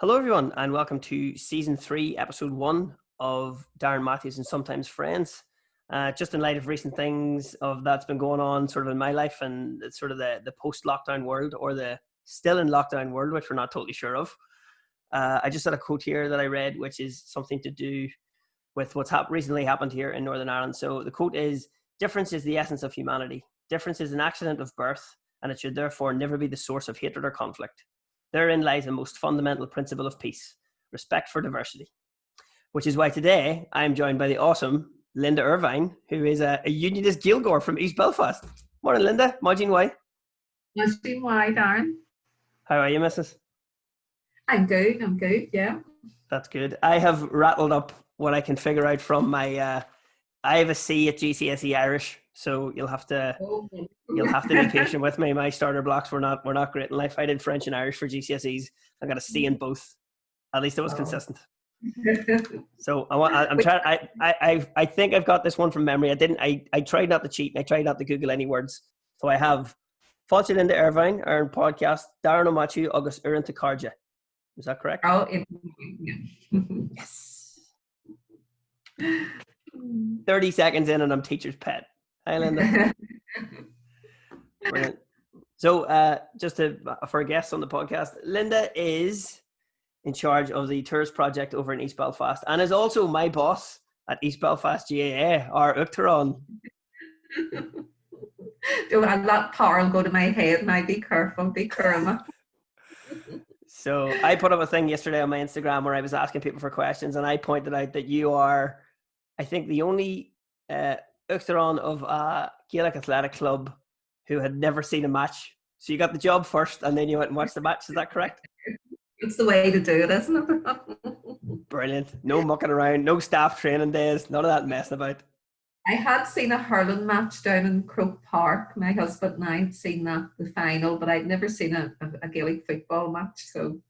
Hello, everyone, and welcome to Season 3, Episode 1 of Darren Matthews and Sometimes Friends. Just in light of recent things that's been going on sort of in my life and sort of the post-lockdown world or the still in lockdown world, which we're not totally sure of. I just had a quote here that I read, which is something to do with what's recently happened here in Northern Ireland. So the quote is, "Difference is the essence of humanity. Difference is an accident of birth, and it should therefore never be the source of hatred or conflict. Therein lies the most fundamental principle of peace, respect for diversity." Which is why today I am joined by the awesome Linda Ervine, who is a unionist Gaeilgeoir from East Belfast. Morning, Linda. Imagine why. Imagine why, Darren. How are you, missus? I'm good, yeah. That's good. I have rattled up what I can figure out from my, I have a C at GCSE Irish, so you'll have to be patient with me. My starter blocks were not great in life. I did French and Irish for GCSEs. I got a C in both. At least it was consistent. So I think I've got this one from memory. I tried not to cheat and I tried not to Google any words. So I have Fáilte Linda Ervine, our podcast, Darren O'Matthew, Agus Urinta Carja. Is that correct? Oh, yes. 30 seconds in and I'm teacher's pet. Hi, Linda. Brilliant. So just for our guests on the podcast, Linda is in charge of the tourist project over in East Belfast and is also my boss at East Belfast GAA, our Uachtaráin. Don't let that power go to my head now. Be careful, be careful. So I put up a thing yesterday on my Instagram where I was asking people for questions, and I pointed out that you are, I think, the only Uachtaráin of a Gaelic athletic club who had never seen a match. So you got the job first and then you went and watched the match. Is that correct? It's the way to do it, isn't it? Brilliant. No mucking around, no staff training days, none of that messing about. I had seen a hurling match down in Croke Park. My husband and I had seen the final, but I'd never seen a Gaelic football match. So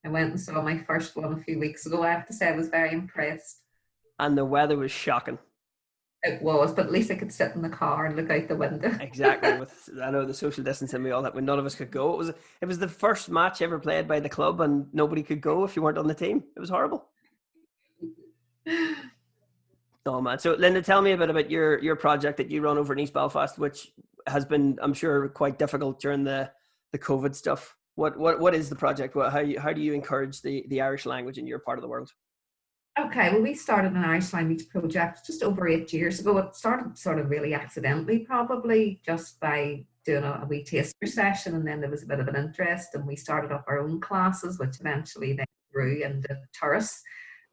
I went and saw my first one a few weeks ago. I have to say I was very impressed. And the weather was shocking. It was, but at least I could sit in the car and look out the window. Exactly. With I know the social distancing we all had when none of us could go. It was the first match ever played by the club and nobody could go if you weren't on the team. It was horrible. Oh man. So Linda, tell me a bit about your project that you run over in East Belfast, which has been, I'm sure, quite difficult during the COVID stuff. What is the project? How do you encourage the Irish language in your part of the world? Okay, well, we started an Irish language project just over 8 years ago. It started sort of really accidentally, probably just by doing a wee taster session, and then there was a bit of an interest, and we started up our own classes, which eventually then grew into tourists.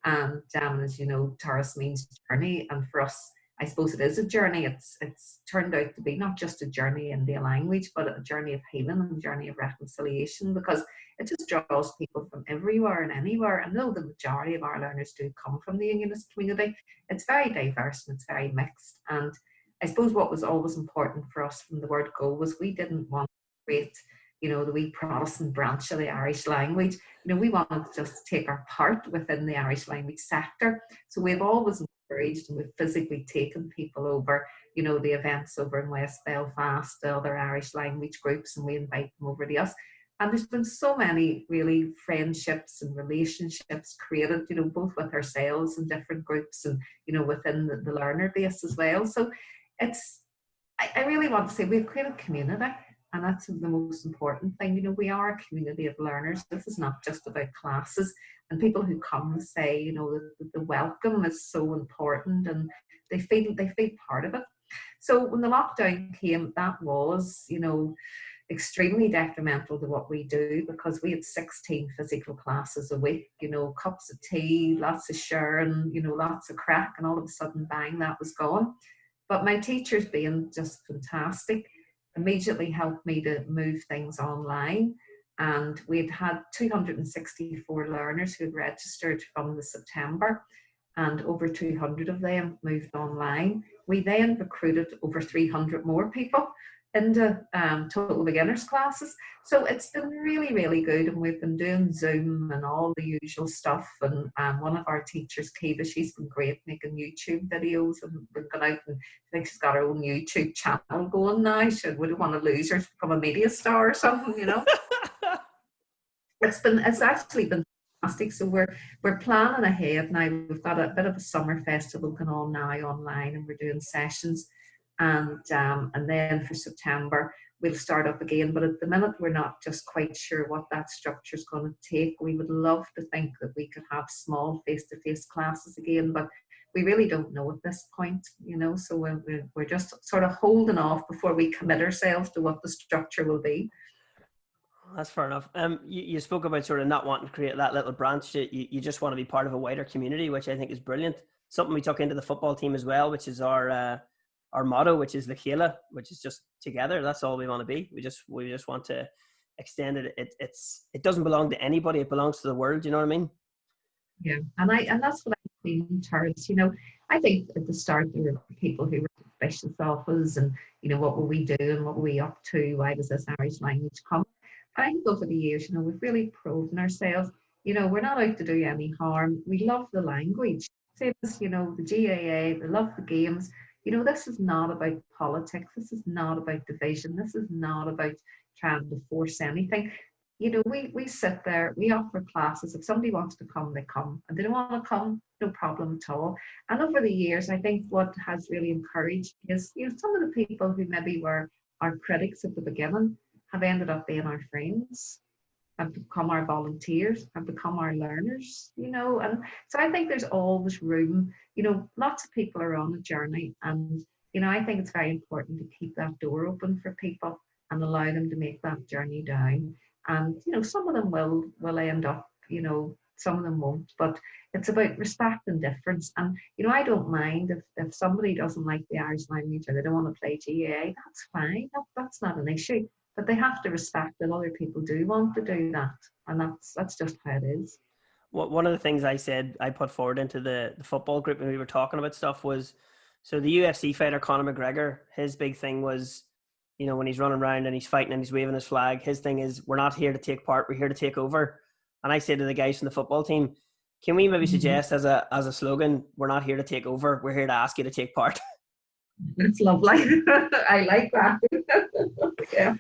And as you know, tourist means journey, and for us, I suppose it is a journey. It's turned out to be not just a journey in the language, but a journey of healing and a journey of reconciliation, because it just draws people from everywhere and anywhere. I know the majority of our learners do come from the Unionist community. It's very diverse and it's very mixed. And I suppose what was always important for us from the word go was we didn't want to create, the wee Protestant branch of the Irish language. We wanted to just take our part within the Irish language sector. So we've always encouraged and we've physically taken people over, the events over in West Belfast, the other Irish language groups, and we invite them over to us. And there's been so many really friendships and relationships created, both with ourselves and different groups and, within the learner base as well. So I really want to say we've created community. And that's the most important thing. We are a community of learners. This is not just about classes. And people who come say, the welcome is so important and they feel part of it. So when the lockdown came, that was, extremely detrimental to what we do, because we had 16 physical classes a week, cups of tea, lots of sharing, lots of crack, and all of a sudden, bang, that was gone. But my teachers, being just fantastic, immediately helped me to move things online. And we'd had 264 learners who had registered from the September, and over 200 of them moved online. We then recruited over 300 more people into total beginners classes. So it's been really, really good. And we've been doing Zoom and all the usual stuff. And one of our teachers, Kiva, she's been great making YouTube videos, and we've gone out and I think she's got her own YouTube channel going now. We don't want to lose her to become a media star or something, It's actually been fantastic. So we're planning ahead now. We've got a bit of a summer festival going on now online, and we're doing sessions, and then for September we'll start up again. But at the minute, we're not just quite sure what that structure is going to take. We would love to think that we could have small face-to-face classes again, but we really don't know at this point, you know. So we're just sort of holding off before we commit ourselves to what the structure will be. That's fair enough. You spoke about sort of not wanting to create that little branch. You just want to be part of a wider community, which I think is brilliant. Something we took into the football team as well, which is our motto, which is Lakela, which is just together. That's all we want to be. We just want to extend it. It doesn't belong to anybody. It belongs to the world. You know what I mean? Yeah, and that's what I think in terms. You know, I think at the start there were people who were suspicious of us, and you know, what were we doing? What were we up to? Why was this Irish language come? But I think over the years, you know, we've really proven ourselves. You know, we're not out to do any harm. We love the language. Same as, you know, the GAA. They love the games. You know, this is not about politics. This is not about division. This is not about trying to force anything. You know, we sit there, we offer classes. If somebody wants to come, they come. And they don't want to come, no problem at all. And over the years, I think what has really encouraged is, you know, some of the people who maybe were our critics at the beginning have ended up being our friends, have become our volunteers, have become our learners, you know. And so I think there's always room, you know, lots of people are on a journey. And, you know, I think it's very important to keep that door open for people and allow them to make that journey down. And, you know, some of them will end up, you know, some of them won't, but it's about respect and difference. And, you know, I don't mind if somebody doesn't like the Irish language or they don't want to play GAA, that's fine. That's not an issue. But they have to respect that other people do want to do that. And that's just how it is. One of the things I put forward into the football group when we were talking about stuff was, so the UFC fighter Conor McGregor, his big thing was, you know, when he's running around and he's fighting and he's waving his flag, his thing is, we're not here to take part, we're here to take over. And I say to the guys from the football team, can we maybe suggest as a slogan, we're not here to take over, we're here to ask you to take part. That's lovely. I like that. Yeah.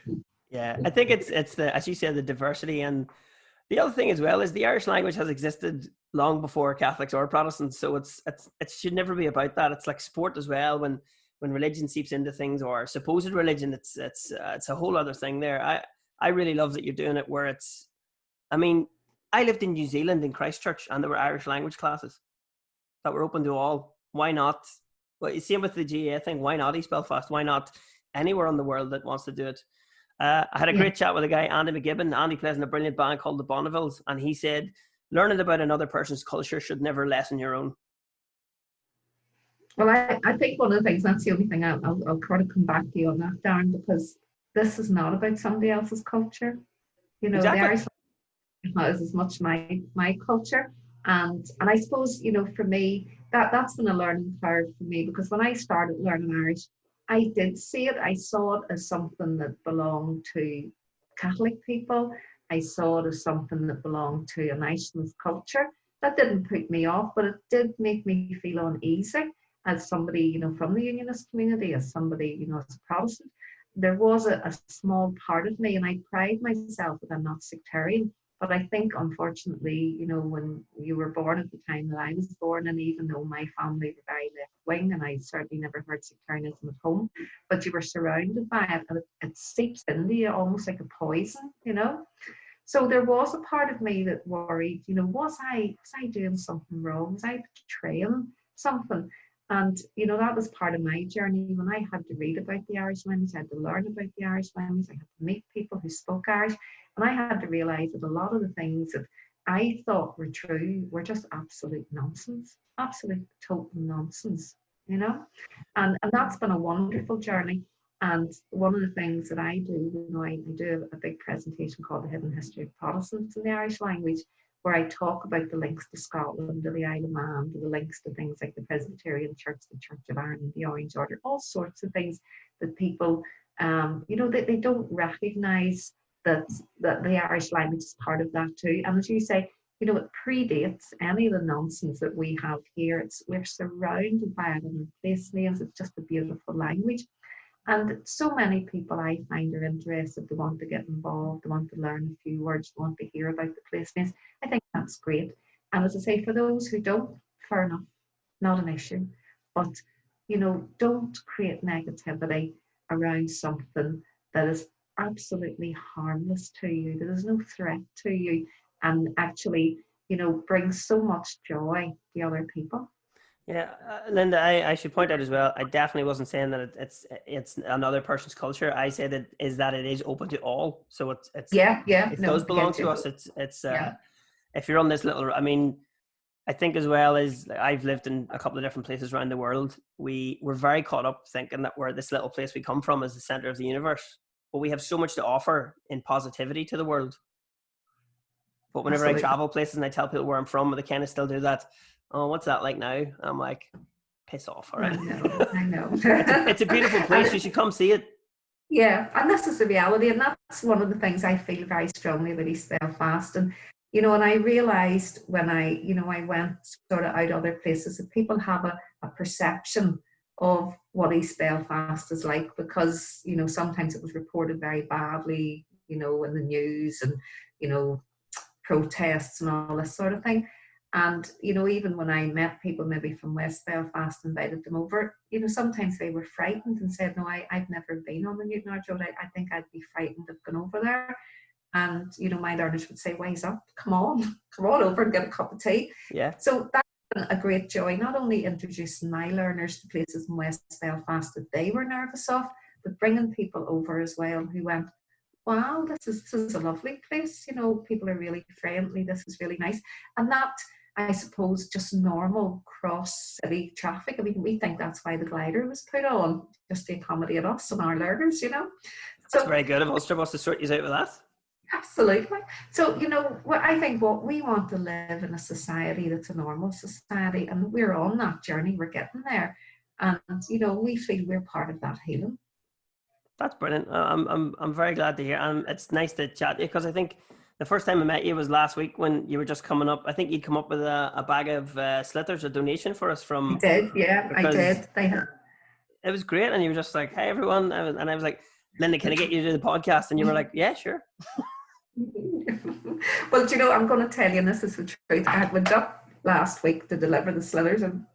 Yeah, I think it's the, as you said, the diversity. And the other thing as well is the Irish language has existed long before Catholics or Protestants, so it should never be about that. It's like sport as well. When religion seeps into things, or supposed religion, it's a whole other thing there. I really love that you're doing it where it's, I mean, I lived in New Zealand in Christchurch, and there were Irish language classes that were open to all. Why not? Well, same with the GA thing. Why not East Belfast? Why not anywhere in the world that wants to do it? I had a great chat with a guy, Andy McGibbon. Andy plays in a brilliant band called the Bonnevilles, and he said, learning about another person's culture should never lessen your own. Well, I think one of the things, that's the only thing I'll try to come back to you on that, Darren, because this is not about somebody else's culture. You know, exactly. The Irish is as much my culture. And I suppose, you know, for me, that's been a learning curve for me, because when I started learning Irish, I did see it. I saw it as something that belonged to Catholic people. I saw it as something that belonged to a nationalist culture. That didn't put me off, but it did make me feel uneasy as somebody, you know, from the Unionist community, as somebody, you know, as a Protestant. There was a small part of me, and I pride myself that I'm not sectarian. But I think, unfortunately, you know, when you were born at the time that I was born, and even though my family were very left-wing, and I certainly never heard sectarianism at home, but you were surrounded by it, and it seeps into you almost like a poison, you know. So there was a part of me that worried, you know, was I doing something wrong? Was I betraying something? And, you know, that was part of my journey. When I had to read about the Irish language, I had to learn about the Irish language, I had to meet people who spoke Irish, and I had to realise that a lot of the things that I thought were true were just absolute nonsense, absolute total nonsense, you know. And that's been a wonderful journey. And one of the things that I do, you know, I do a big presentation called The Hidden History of Protestants in the Irish Language, where I talk about the links to Scotland, to the Isle of Man, to the links to things like the Presbyterian Church, the Church of Ireland, the Orange Order, all sorts of things that people, you know, they don't recognise that the Irish language is part of that too. And as you say, you know, it predates any of the nonsense that we have here. We're surrounded by it in our place names. It's just a beautiful language. And so many people I find are interested, they want to get involved, they want to learn a few words, they want to hear about the place names. I think that's great. And as I say, for those who don't, fair enough, not an issue. But, don't create negativity around something that is absolutely harmless to you, that is no threat to you, and actually, brings so much joy to other people. Yeah, Linda, I should point out as well, I definitely wasn't saying that it's another person's culture. I said that it is open to all. So Yeah, yeah, it no, does I belong get to you. us. It's Yeah, if you're on this little, I mean, I think as well as I've lived in a couple of different places around the world, we're very caught up thinking that we're this little place we come from as the center of the universe, but we have so much to offer in positivity to the world. But whenever I absolutely. travel places and I tell people where I'm from, they kind of still do that. Oh, what's that like now? And I'm like, piss off, all I right. know, I know. It's a beautiful place. You And should come see it. yeah, and this is the reality, and that's one of the things I feel very strongly about East Belfast. And and I realised when I went sort of out other places that people have a perception of what East Belfast is like because sometimes it was reported very badly, in the news and you know protests and all this sort of thing. And even when I met people maybe from West Belfast, invited them over, sometimes they were frightened and said, "No, I've never been on the Newton Arch Road. I think I'd be frightened of going over there." And my learners would say, "Wise up, come on, come on over and get a cup of tea." Yeah, So that's been a great joy, not only introducing my learners to places in West Belfast that they were nervous of, but bringing people over as well who went, "Wow, this is a lovely place. People are really friendly. This is really nice." And that, I suppose, just normal cross city traffic. I mean, we think that's why the glider was put on, just to accommodate us and our learners. that's So very good of Ulster Bus to sort you out with that. absolutely. So, I think what we want to live in a society that's a normal society, and we're on that journey. We're getting there, and we feel we're part of that healing. That's brilliant. I'm very glad to hear, and it's nice to chat to you because I think the first time I met you was last week when you were just coming up. I think you'd come up with a bag of slitters, a donation for us I from did, yeah, I because did. They had. it was great, and you were just like, "Hey everyone," and I was like, "Linda, can I get you to the podcast?" And you were like, "Yeah, sure." Well, I'm going to tell you, and this is the truth. I went up last week to deliver the slivers, and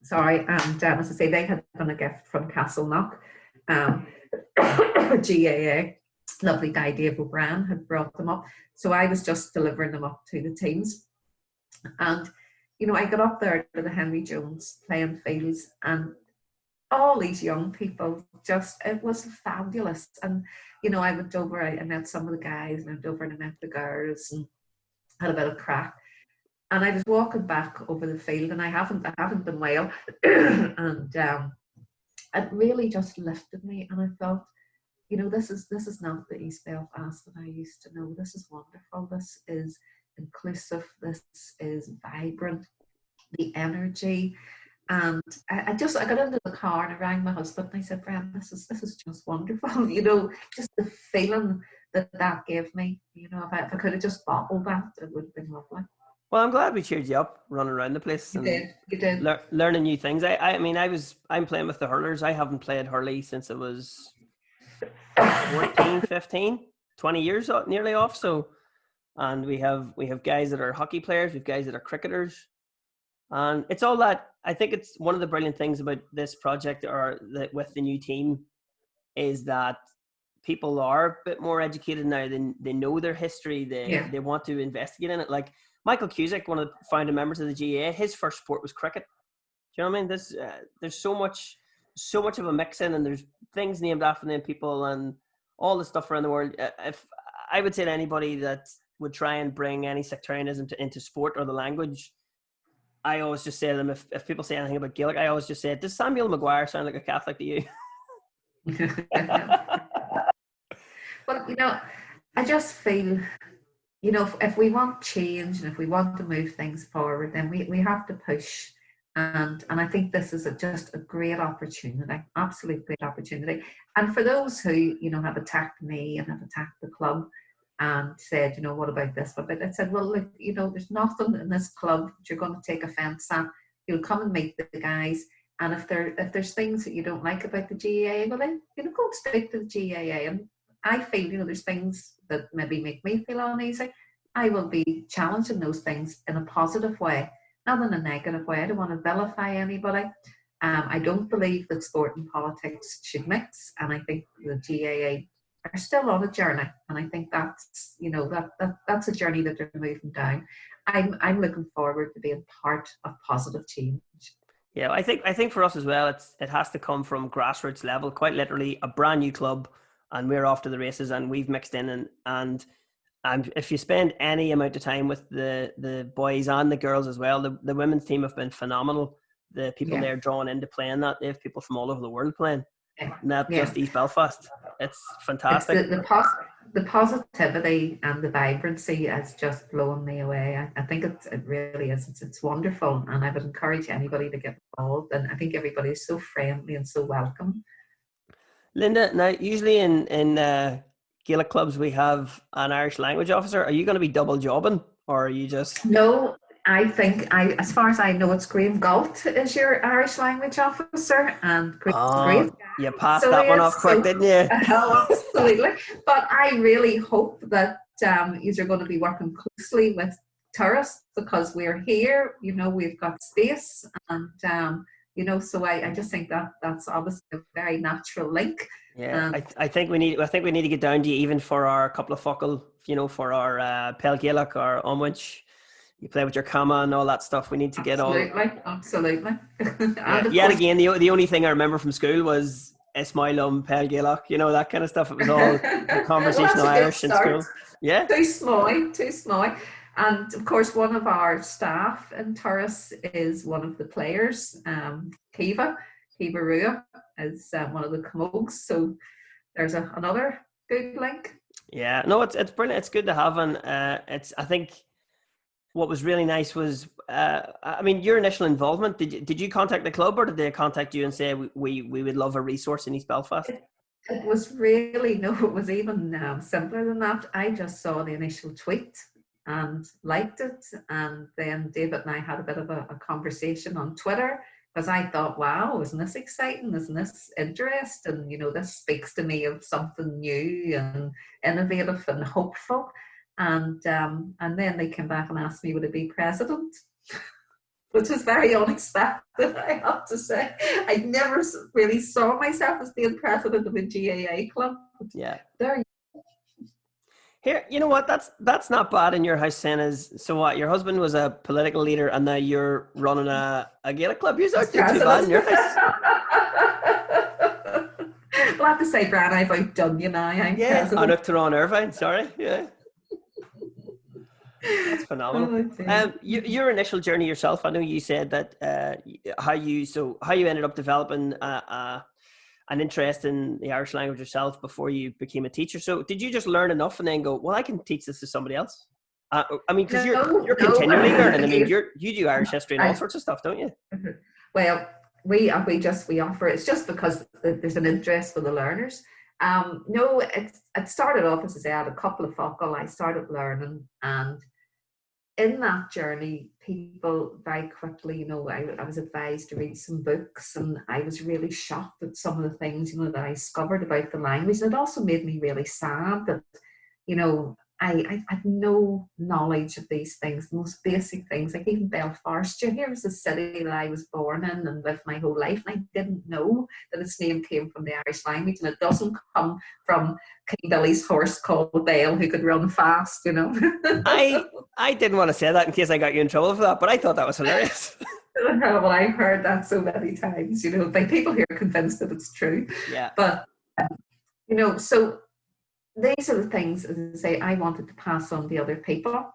sorry, and as I say, they had done a gift from Castleknock, GAA. Lovely guy Dave O'Brien had brought them up, so I was just delivering them up to the teams, and I got up there to the Henry Jones playing fields, and all these young people, just it was fabulous. And I went over, I met some of the guys, and I went over and I met the girls and had a bit of crack. And I was walking back over the field, and I haven't been well, and it really just lifted me. And I thought, this is not the East Belfast that I used to know. This is wonderful. This is inclusive. This is vibrant. The energy. And I got into the car and I rang my husband and I said, "Brian, this is just wonderful." Just the feeling that gave me. If I could have just bottled that, it would have been lovely. Well, I'm glad we cheered you up running around the place You and did, you did. learning new things. I mean, I'm playing with the hurlers. I haven't played hurley since I was 14, 15, 20 years nearly off. So, and we have guys that are hockey players, we have guys that are cricketers, and it's all that. I think it's one of the brilliant things about this project or that with the new team is that people are a bit more educated now. They know their history. Yeah. They want to investigate in it. Like Michael Cusick, one of the founding members of the GAA, his first sport was cricket. Do you know what I mean? There's so much of a mix in, and there's things named after them people and all the stuff around the world. If I would say to anybody that would try and bring any sectarianism into sport or the language, I always just say to them, if people say anything about Gaelic, I always just say, "Does Samuel Maguire sound like a Catholic to you?" Well, I just feel, if we want change and if we want to move things forward, then we have to push. And I think this is just a great opportunity, absolute great opportunity. And for those who, have attacked me and have attacked the club and said, "What about this?" But I said, "Well, look, there's nothing in this club that you're going to take offence at. You'll come and meet the guys. And if there's things that you don't like about the GAA, well then, go and speak to the GAA. And I feel, there's things that maybe make me feel uneasy. I will be challenging those things in a positive way, not in a negative way. I don't want to vilify anybody. I don't believe that sport and politics should mix, and I think the GAA are still on a journey, and I think that's that's a journey that they're moving down. I'm looking forward to being part of positive change. Yeah, I think for us as well, it has to come from grassroots level, quite literally a brand new club, and we're off to the races, and we've mixed in and if you spend any amount of time with the boys and the girls as well, the women's team have been phenomenal. The people Yeah. they're drawn into playing that, they have people from all over the world playing, Yeah. not Yeah. just East Belfast. It's It's fantastic. the positivity and the vibrancy has just blown me away. I think it really is. It's wonderful, and I would encourage anybody to get involved. And I think everybody is so friendly and so welcome. Linda, now usually in Gaelic clubs we have an Irish language officer. Are you going to be double jobbing, or are you just? No, I think as far as I know, it's Graham Galt is your Irish language officer, and Graham's a great Oh, guy. you passed So he that one is. off quick, So didn't you? absolutely. But I really hope that you're going to be working closely with tourists, because we're here. We've got space, and so I just think that that's obviously a very natural link. Yeah, I think we need to get down to you even for our couple of focal, for our Pel Gaelic or on which you play with your comma and all that stuff. We need to get all. Absolutely. Yeah, And of yet course, again, the only thing I remember from school was Esmailum, Pel Gaelic, that kind of stuff. It was all well, conversational that's a good Irish in start. school. Yeah. Too small, too small. And of course, one of our staff in Turris is one of the players, Kiva Rua is one of the camogues. So there's another good link. Yeah, no, it's brilliant. It's good to have, and I think what was really nice was, I mean, your initial involvement. Did you contact the club, or did they contact you and say we would love a resource in East Belfast? It was really, no, it was even simpler than that. I just saw the initial tweet and liked it. And then David and I had a bit of a conversation on Twitter, because I thought, wow, isn't this exciting? Isn't this interesting? This speaks to me of something new and innovative and hopeful. And then they came back and asked me, would it be president? Which is very unexpected, I have to say. I never really saw myself as being president of a GAA club. Yeah. There. Here, you know what? That's not bad in your house, saying is, so what? Your husband was a political leader, and now you're running a Gaelic club. You're not doing too bad in your house. Well, I have to say, Brad, I've outdone you now. I'm president. Anuk Ervine, sorry. Yeah. That's phenomenal. Your initial journey yourself, I know you said that how you ended up developing an interest in the Irish language yourself before you became a teacher. So did you just learn enough and then go, well, I can teach this to somebody else? I mean, because you're continually learning. I mean, you do Irish history and all sorts of stuff, don't you? Well, we offer. It's just because there's an interest for the learners. No, it started off, as I said, a couple of focal. I started learning, and in that journey, people very quickly, I was advised to read some books, and I was really shocked at some of the things, that I discovered about the language. And it also made me really sad that, I had no knowledge of these things, the most basic things, like even Belfast. Here was the city that I was born in and lived my whole life, and I didn't know that its name came from the Irish language, and it doesn't come from King Billy's horse called Bale, who could run fast, I didn't want to say that in case I got you in trouble for that, but I thought that was hilarious. Well, I've heard that so many times, by people who are convinced that it's true. Yeah. But, so these are the things, as I say, I wanted to pass on to other people.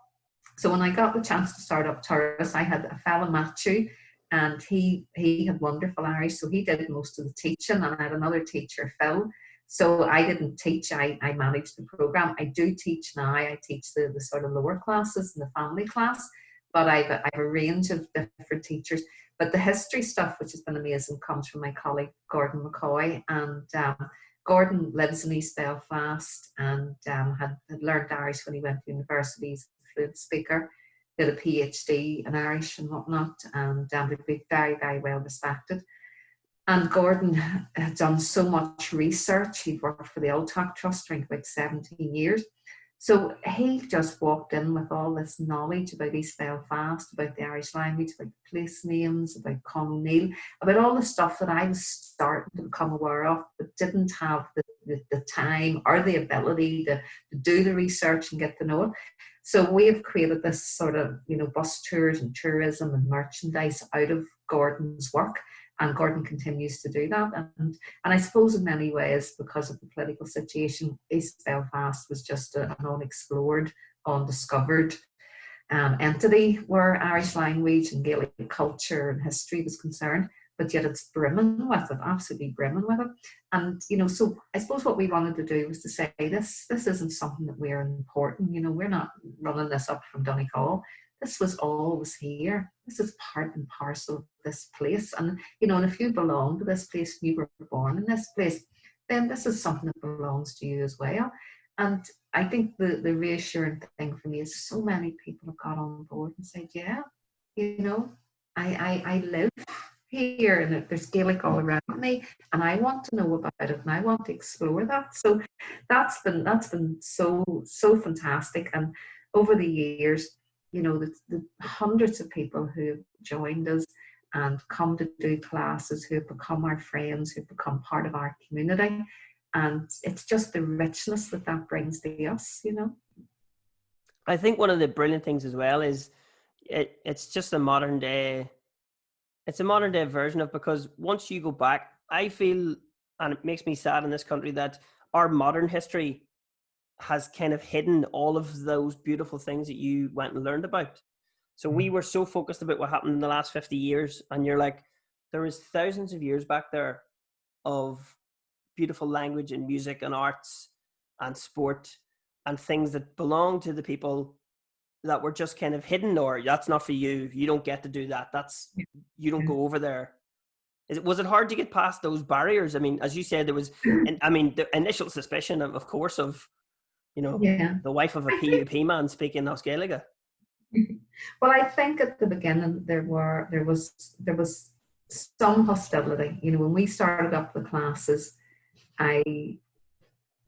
So when I got the chance to start up Turris, I had a fellow, Matthew, and he had wonderful Irish, so he did most of the teaching, and I had another teacher, Phil. So I didn't teach, I managed the program. I do teach now. I teach the sort of lower classes and the family class, but I've a range of different teachers. But the history stuff, which has been amazing, comes from my colleague, Gordon McCoy, and Gordon lives in East Belfast and had learned Irish when he went to university. He's a fluent speaker, did a PhD in Irish and whatnot, and would be very, very well respected. And Gordon had done so much research. He'd worked for the Old Talk Trust for about 17 years. So he just walked in with all this knowledge about East Belfast, about the Irish language, about place names, about Conneal, about all the stuff that I was starting to become aware of, but didn't have the time or the ability to do the research and get to know it. So we have created this sort of, bus tours and tourism and merchandise out of Gordon's work. And Gordon continues to do that. And I suppose in many ways, because of the political situation, East Belfast was just an unexplored, undiscovered entity where Irish language and Gaelic culture and history was concerned. But yet it's brimming with it, absolutely brimming with it. And, so I suppose what we wanted to do was to say this isn't something that we're important. We're not running this up from Donegal. This was always here. This is part and parcel of this place. And, and if you belong to this place, you were born in this place, then this is something that belongs to you as well. And I think the reassuring thing for me is so many people have got on board and said, yeah, I live here and there's Gaelic all around me and I want to know about it and I want to explore that. So that's been so fantastic. And over the years, the hundreds of people who have joined us and come to do classes, who have become our friends, who have become part of our community. And it's just the richness that brings to us, I think one of the brilliant things as well is it's just a modern day version of, because once you go back, I feel, and it makes me sad in this country, that our modern history has kind of hidden all of those beautiful things that you went and learned about. So we were so focused about what happened in the last 50 years, and you're like, there is thousands of years back there of beautiful language and music and arts and sport and things that belong to the people that were just kind of hidden, or that's not for you. You don't get to do that. You don't go over there. Was it hard to get past those barriers? I mean, as you said, there was, the initial suspicion, of course, of, the wife of a PUP man speaking Gaelic. Well, I think at the beginning there was some hostility. When we started up the classes, I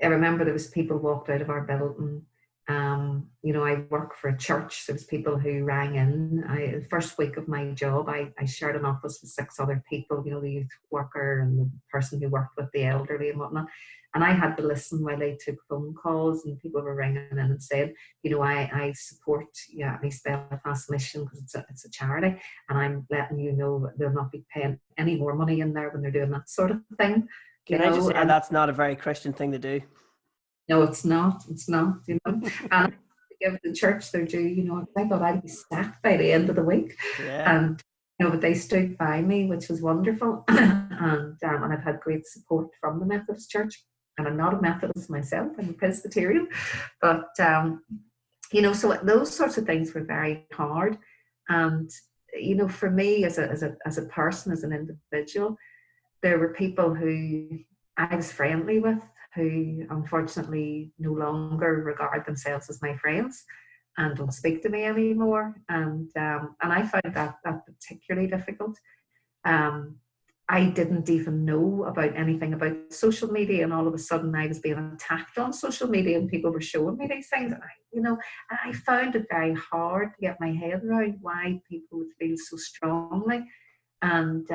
remember there was people walked out of our building. I work for a church. There was people who rang in. The first week of my job, I shared an office with 6 other people, the youth worker and the person who worked with the elderly and whatnot. And I had to listen while they took phone calls, and people were ringing in and said, I support East Belfast Mission because it's a charity, and I'm letting you know that they'll not be paying any more money in there when they're doing that sort of thing. Can I just say that's not a very Christian thing to do? No, it's not. It's not, And I give the church their due, I thought I'd be sacked by the end of the week. Yeah. And, but they stood by me, which was wonderful. and I've had great support from the Methodist Church. And I'm not a Methodist myself, I'm a Presbyterian. But, so those sorts of things were very hard. And, for me as a person, as an individual, there were people who I was friendly with, who unfortunately no longer regard themselves as my friends and don't speak to me anymore. And I found that particularly difficult. I didn't even know about anything about social media, and all of a sudden I was being attacked on social media and people were showing me these things. And I found it very hard to get my head around why people would feel so strongly. And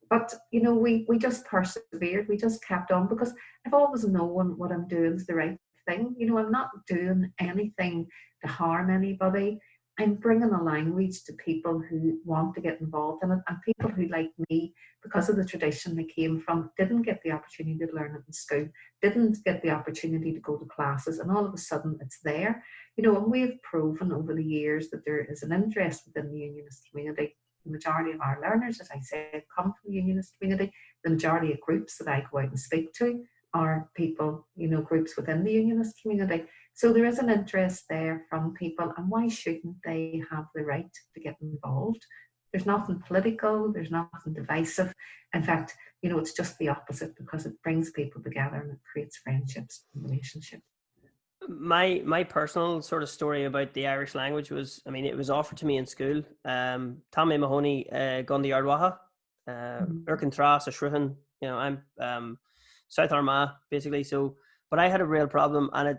but we just persevered. We just kept on, because I've always known what I'm doing is the right thing. I'm not doing anything to harm anybody. I'm bringing a language to people who want to get involved in it, and people who, like me, because of the tradition they came from, didn't get the opportunity to learn it in school, didn't get the opportunity to go to classes, and all of a sudden it's there. And we've proven over the years that there is an interest within the Unionist community. The majority of our learners, as I said, come from the Unionist community. The majority of groups that I go out and speak to are people, groups within the Unionist community. So there is an interest there from people, and why shouldn't they have the right to get involved? There's nothing political, there's nothing divisive. In fact, it's just the opposite, because it brings people together and it creates friendships and relationships. My personal sort of story about the Irish language was, it was offered to me in school. Tommy Mahoney, Gundi Ardwaha. Tras, Ashruhan. You know, I'm South Armagh basically. So, but I had a real problem, and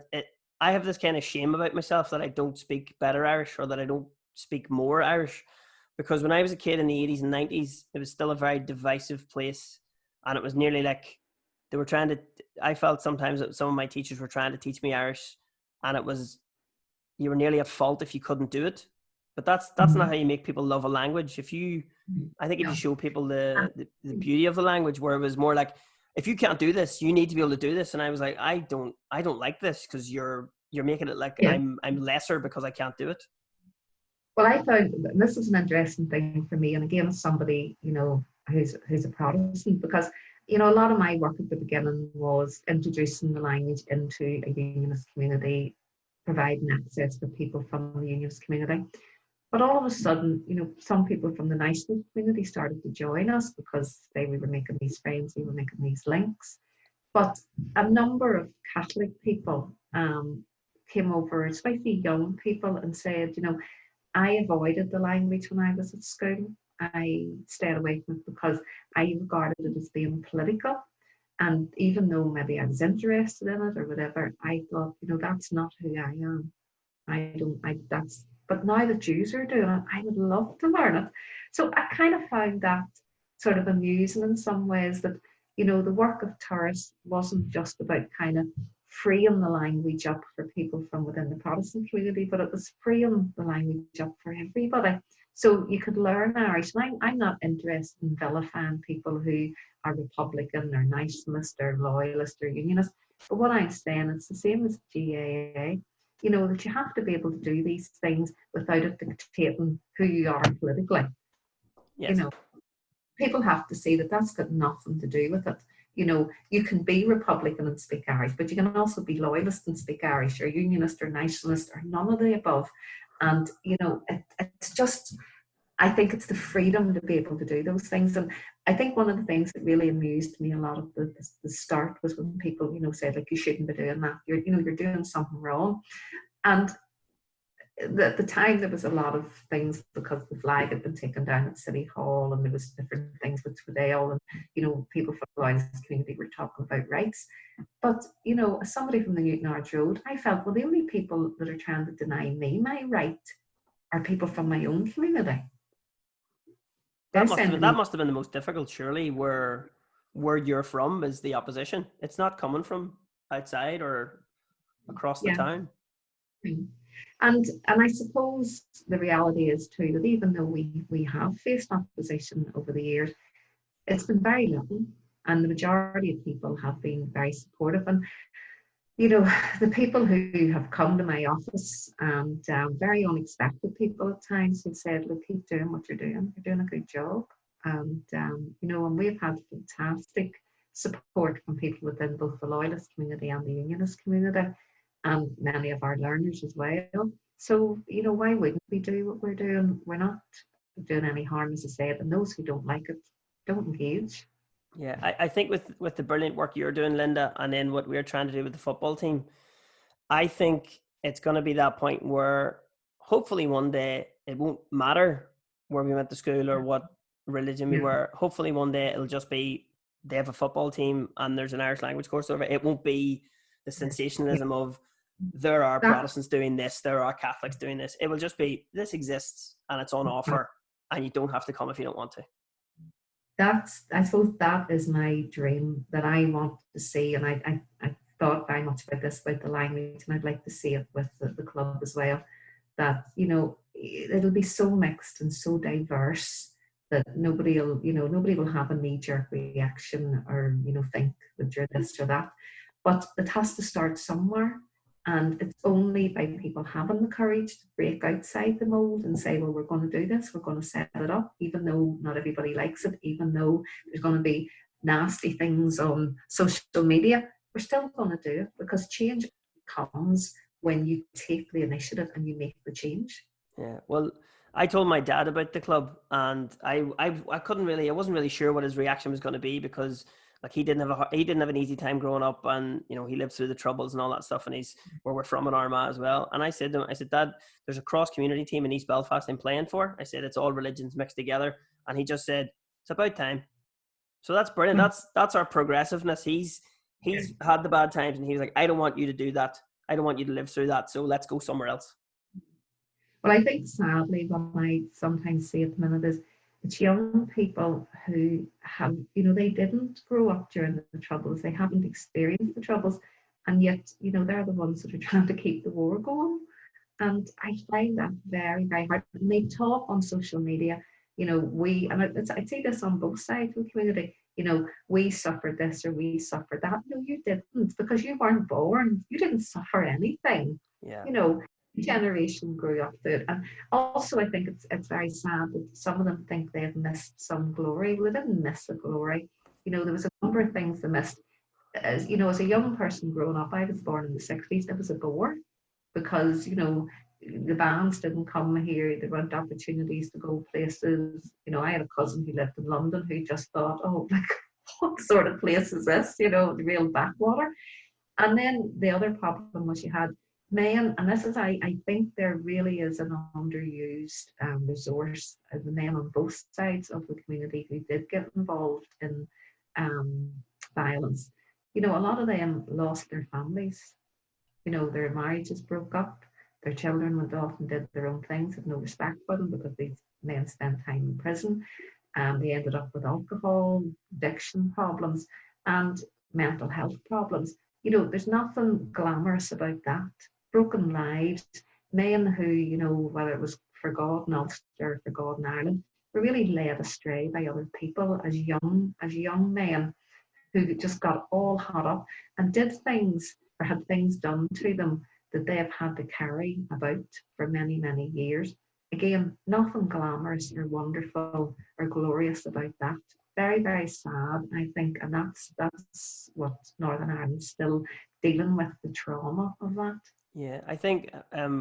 I have this kind of shame about myself that I don't speak better Irish, or that I don't speak more Irish, because when I was a kid in the 80s and 90s, it was still a very divisive place, and it was nearly like they were trying to. I felt sometimes that some of my teachers were trying to teach me Irish, and it was, you were nearly at fault if you couldn't do it. But that's not how you make people love a language. I think if you No. show people the beauty of the language, where it was more like, if you can't do this, you need to be able to do this. And I was like, I don't like this, because you're making it like Yeah. I'm lesser because I can't do it. Well, I found this is an interesting thing for me, and again, as somebody, who's a Protestant, because a lot of my work at the beginning was introducing the language into a Unionist community, providing access for people from the Unionist community. But all of a sudden, some people from the nationalist community started to join us because we were making these friends, we were making these links. But a number of Catholic people came over, especially young people, and said, I avoided the language when I was at school. I stayed away from it because I regarded it as being political. And even though maybe I was interested in it or whatever, I thought, that's not who I am. But now that Jews are doing it, I would love to learn it. So I kind of found that sort of amusing in some ways, that, the work of Turris wasn't just about kind of freeing the language up for people from within the Protestant community, but it was freeing the language up for everybody. So you could learn Irish. And I'm not interested in vilifying people who are Republican or nationalist or loyalist or unionist. But what I'm saying, it's the same as GAA, that you have to be able to do these things without it dictating who you are politically. Yes. People have to see that that's got nothing to do with it. You can be Republican and speak Irish, but you can also be loyalist and speak Irish, or unionist or nationalist, or none of the above. And, it's just, I think it's the freedom to be able to do those things. And I think one of the things that really amused me a lot at the start was when people, said, like, you shouldn't be doing that. You're doing something wrong. And at the time, there was a lot of things, because the flag had been taken down at City Hall, and there was different things with Tudale, and people from the Loyalist community were talking about rights. But as somebody from the Newton Arch Road, I felt, well, the only people that are trying to deny me my right are people from my own community. That must have been the most difficult, surely, where you're from is the opposition. It's not coming from outside or across the town. And I suppose the reality is too that even though we have faced opposition over the years, it's been very little, and the majority of people have been very supportive. And the people who have come to my office, and very unexpected people at times, who said, look, keep doing what you're doing a good job. And and we've had fantastic support from people within both the Loyalist community and the Unionist community, and many of our learners as well. So, why wouldn't we do what we're doing? We're not doing any harm, as I said, and those who don't like it, don't engage. Yeah, I think with the brilliant work you're doing, Linda, and then what we're trying to do with the football team, I think it's going to be that point where hopefully one day it won't matter where we went to school or what religion we were. Hopefully one day it'll just be, they have a football team and there's an Irish language course over it. It won't be the sensationalism of there are Protestants doing this, there are Catholics doing this. It will just be, this exists and it's on offer, and you don't have to come if you don't want to. I suppose that is my dream that I want to see, and I thought very much about this, about the language, and I'd like to see it with the club as well, that it'll be so mixed and so diverse that nobody will have a knee-jerk reaction or think that you're this or that. But it has to start somewhere, and it's only by people having the courage to break outside the mold and say, well, we're going to do this, we're going to set it up, even though not everybody likes it, even though there's going to be nasty things on social media, we're still going to do it, because change comes when you take the initiative and you make the change. Yeah, well, I told my dad about the club, and I wasn't really sure what his reaction was going to be, because like he didn't have an easy time growing up, and he lived through the Troubles and all that stuff, and he's where we're from in Armagh as well. And I said to him, Dad, there's a cross community team in East Belfast I'm playing for. I said, it's all religions mixed together. And he just said, It's about time. So that's brilliant. That's our progressiveness. He's had the bad times, and he was like, I don't want you to do that. I don't want you to live through that. So let's go somewhere else. Well, I think sadly what I sometimes see at the minute is it's young people who have, they didn't grow up during the Troubles. They haven't experienced the Troubles. And yet, they're the ones that are trying to keep the war going. And I find that very, very hard. And they talk on social media, I see this on both sides of the community, we suffered this or we suffered that. No, you didn't, because you weren't born. You didn't suffer anything. Yeah. Generation grew up through it. And also I think it's very sad that some of them think they've missed some glory. Well, they didn't miss the glory. There was a number of things they missed. As a young person growing up, I was born in the 60s. It was a bore because, the bands didn't come here. There weren't opportunities to go places. I had a cousin who lived in London who just thought, oh, like, what sort of place is this? The real backwater. And then the other problem was you had men, and this is, I think there really is an underused resource, the men on both sides of the community who did get involved in violence. A lot of them lost their families. Their marriages broke up. Their children went off and did their own things, had no respect for them because these men spent time in prison. They ended up with alcohol, addiction problems, and mental health problems. There's nothing glamorous about that. Broken lives, men who, whether it was for God in Ulster or for God in Ireland, were really led astray by other people as young men who just got all hot up and did things or had things done to them that they have had to carry about for many, many years. Again, nothing glamorous or wonderful or glorious about that. Very, very sad, I think, and that's what Northern Ireland's still dealing with, the trauma of that. Yeah, I think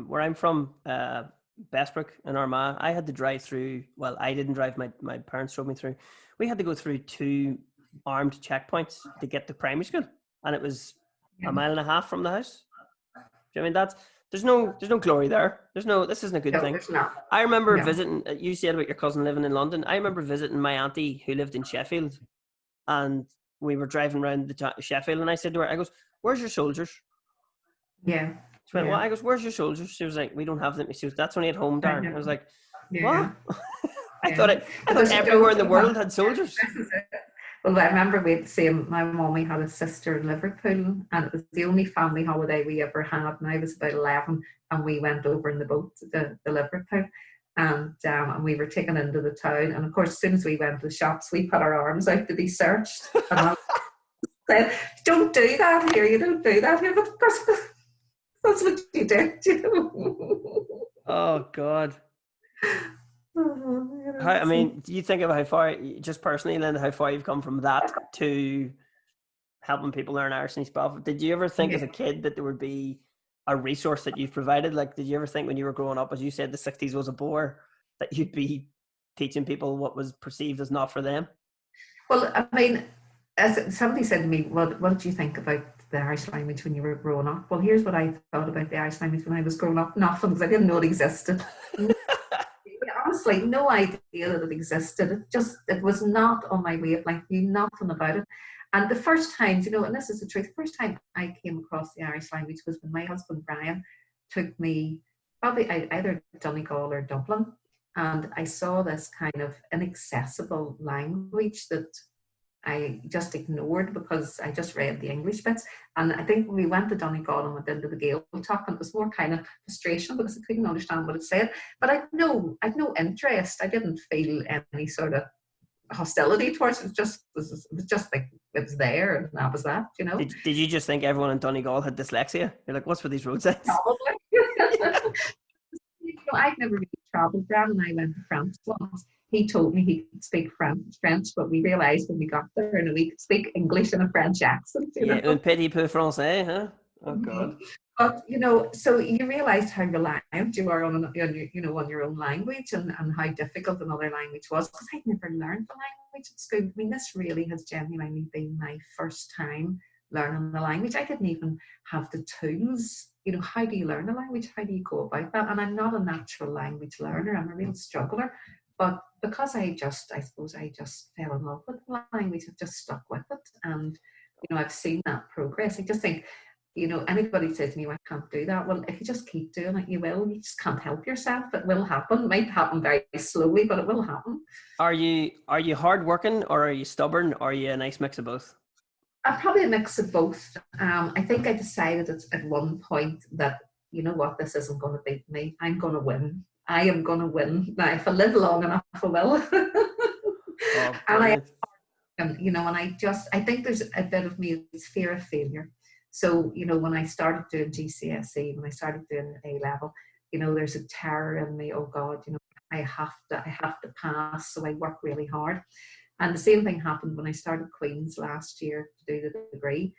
where I'm from, Bestbrook in Armagh, I had to drive through, well, I didn't drive, my parents drove me through. We had to go through 2 armed checkpoints to get to primary school, and it was a mile and a half from the house. Do you know what I mean? There's no glory there. This isn't a good thing. I remember visiting, you said about your cousin living in London. I remember visiting my auntie who lived in Sheffield, and we were driving around Sheffield, and I said to her, I goes, where's your soldiers? Yeah. She went, well, I goes, where's your soldiers? She was like, we don't have them. She was, that's only at home, Darren. I was like, what? I thought everywhere in the world had soldiers. Well, I remember my mommy had a sister in Liverpool, and it was the only family holiday we ever had. And I was about 11, and we went over in the boat to Liverpool, and we were taken into the town. And of course, as soon as we went to the shops, we put our arms out to be searched. And I said, "Don't do that here. You don't do that here." But of course, that's what you do. Oh God. Do you think of how far, just personally, Linda, how far you've come from that to helping people learn Irish and Spell? Did you ever think as a kid that there would be a resource that you've provided? Like, did you ever think when you were growing up, as you said, the 60s was a bore, that you'd be teaching people what was perceived as not for them? Well, as somebody said to me, what did you think about the Irish language when you were growing up? Well, here's what I thought about the Irish language when I was growing up. Nothing, because I didn't know it existed. Honestly, no idea that it existed. It was not on my wavelength, knew nothing about it. And the first time, and this is the truth, the first time I came across the Irish language was when my husband Brian took me probably either Donegal or Dublin, and I saw this kind of inaccessible language that I just ignored because I just read the English bits. And I think when we went to Donegal and went into the Gaeltacht, and it was more kind of frustration because I couldn't understand what it said. But I'd no interest. I didn't feel any sort of hostility towards it. It was just like it was there, and that was that. Did you just think everyone in Donegal had dyslexia? You're like, what's with these road signs? Probably. I'd never really travelled. Brad and I went to France once. He told me he could speak French, but we realised when we got there, we could speak English in a French accent. Un petit peu français, huh? Oh God. But so you realise how reliant you are on your own language, and how difficult another language was, because I'd never learned the language at school. This really has genuinely been my first time learning the language. I didn't even have the tools. How do you learn a language? How do you go about that? And I'm not a natural language learner. I'm a real struggler. But because I suppose I just fell in love with the language. I've just stuck with it. And, I've seen that progress. I just think, anybody says to me, "I can't do that." Well, if you just keep doing it, you will. You just can't help yourself. It will happen. It might happen very slowly, but it will happen. Are you hardworking, or are you stubborn, or are you a nice mix of both? I'm probably a mix of both. I think I decided at one point that, you know what, this isn't going to beat me. I'm going to win. I am going to win. Now, if I live long enough, I will. Oh, and I brilliant. and I think there's a bit of me, it's fear of failure. So, when I started doing GCSE, when I started doing A level, there's a terror in me. Oh God, I have to pass. So I work really hard. And the same thing happened when I started Queen's last year to do the degree.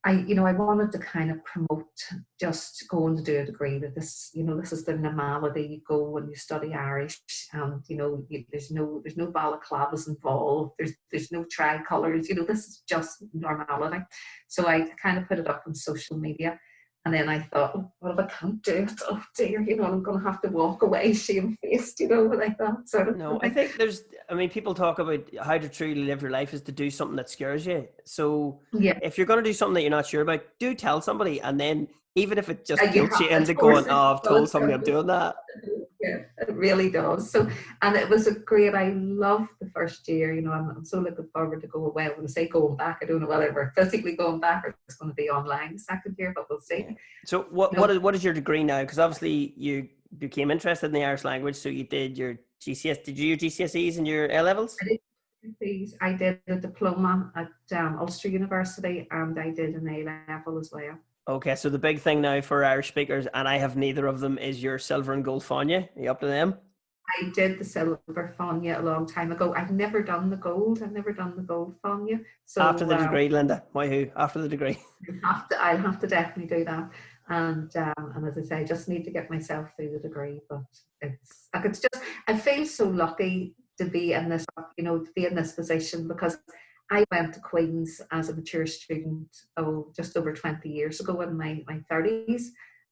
I wanted to kind of promote just going to do a degree, that this is the normality. You go and you study Irish, and there's no balaclavas involved. There's no tricolours. This is just normality. So I kind of put it up on social media, and then I thought, oh, what if I can't do it? Oh dear, I'm going to have to walk away shamefaced, like that sort of No, I thing. think people talk about how to truly live your life is to do something that scares you. So Yeah, if you're going to do something that you're not sure about, do tell somebody. And then even if it just you guilts have you to into force going, it. oh, I've Well, told it's somebody got I'm to. doing that. Yeah, it really does. So, and it was a great. I loved the first year. I'm so looking forward to going. Well, when I say going back, I don't know whether we're physically going back or it's going to be online the second year, but we'll see. Yeah. So You know, what is your degree now? Because obviously you became interested in the Irish language, so you did your GCS. Did you do your GCSEs and your A levels? I did I did a diploma at Ulster University, and I did an A level as well. Okay, so the big thing now for Irish speakers, and I have neither of them, is your silver and gold fáinne. Are you up to them? I did the silver fáinne a long time ago. I've never done the gold. I've never done the gold fáinne. After So the degree, Linda. Why who? After the degree. I'll have to definitely do that. And as I say, I just need to get myself through the degree. But it's just, I feel so lucky to be in this, to be in this position, because I went to Queen's as a mature student, just over 20 years ago, in my 30s.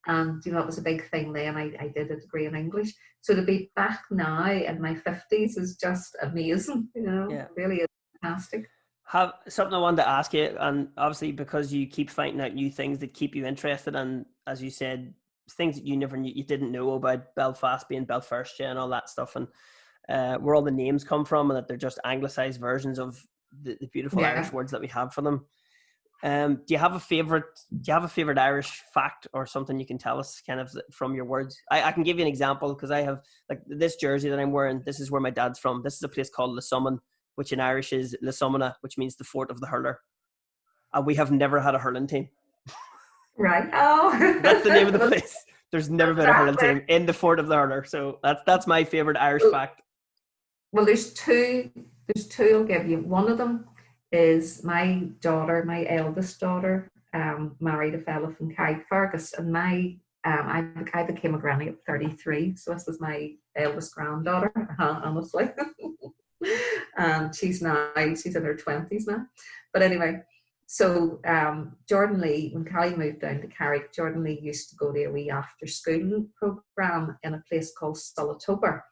And, it was a big thing then. I did a degree in English. So to be back now in my 50s is just amazing, Yeah. really is fantastic. Have something I wanted to ask you, and obviously because you keep finding out new things that keep you interested, and as you said, things that you never knew, you didn't know about Belfast being Belfast and all that stuff, and where all the names come from, and that they're just anglicized versions of the beautiful Irish Yeah. words that we have for them. Do you have a favorite? Do you have a favorite Irish fact or something you can tell us, kind of from your words? I can give you an example, because I have, like, this jersey that I'm wearing. This is where my dad's from. This is a place called Lissummon, which in Irish is Lissummana, which means the fort of the hurler. And we have never had a hurling team. Right. Oh, That's the name of the well, place. There's never been a hurling exactly. team in the fort of the hurler. So that's my favorite Irish Well, fact. well, there's two. There's two. I'll give you. One of them is my daughter, my eldest daughter, married a fellow from Carrickfergus, and I became a granny at 33, so this was my eldest granddaughter, honestly. And she's in her 20s now. But anyway, so Jordan Lee, when Callie moved down to Carrick, Jordan Lee used to go to a wee after school program in a place called Sullatober,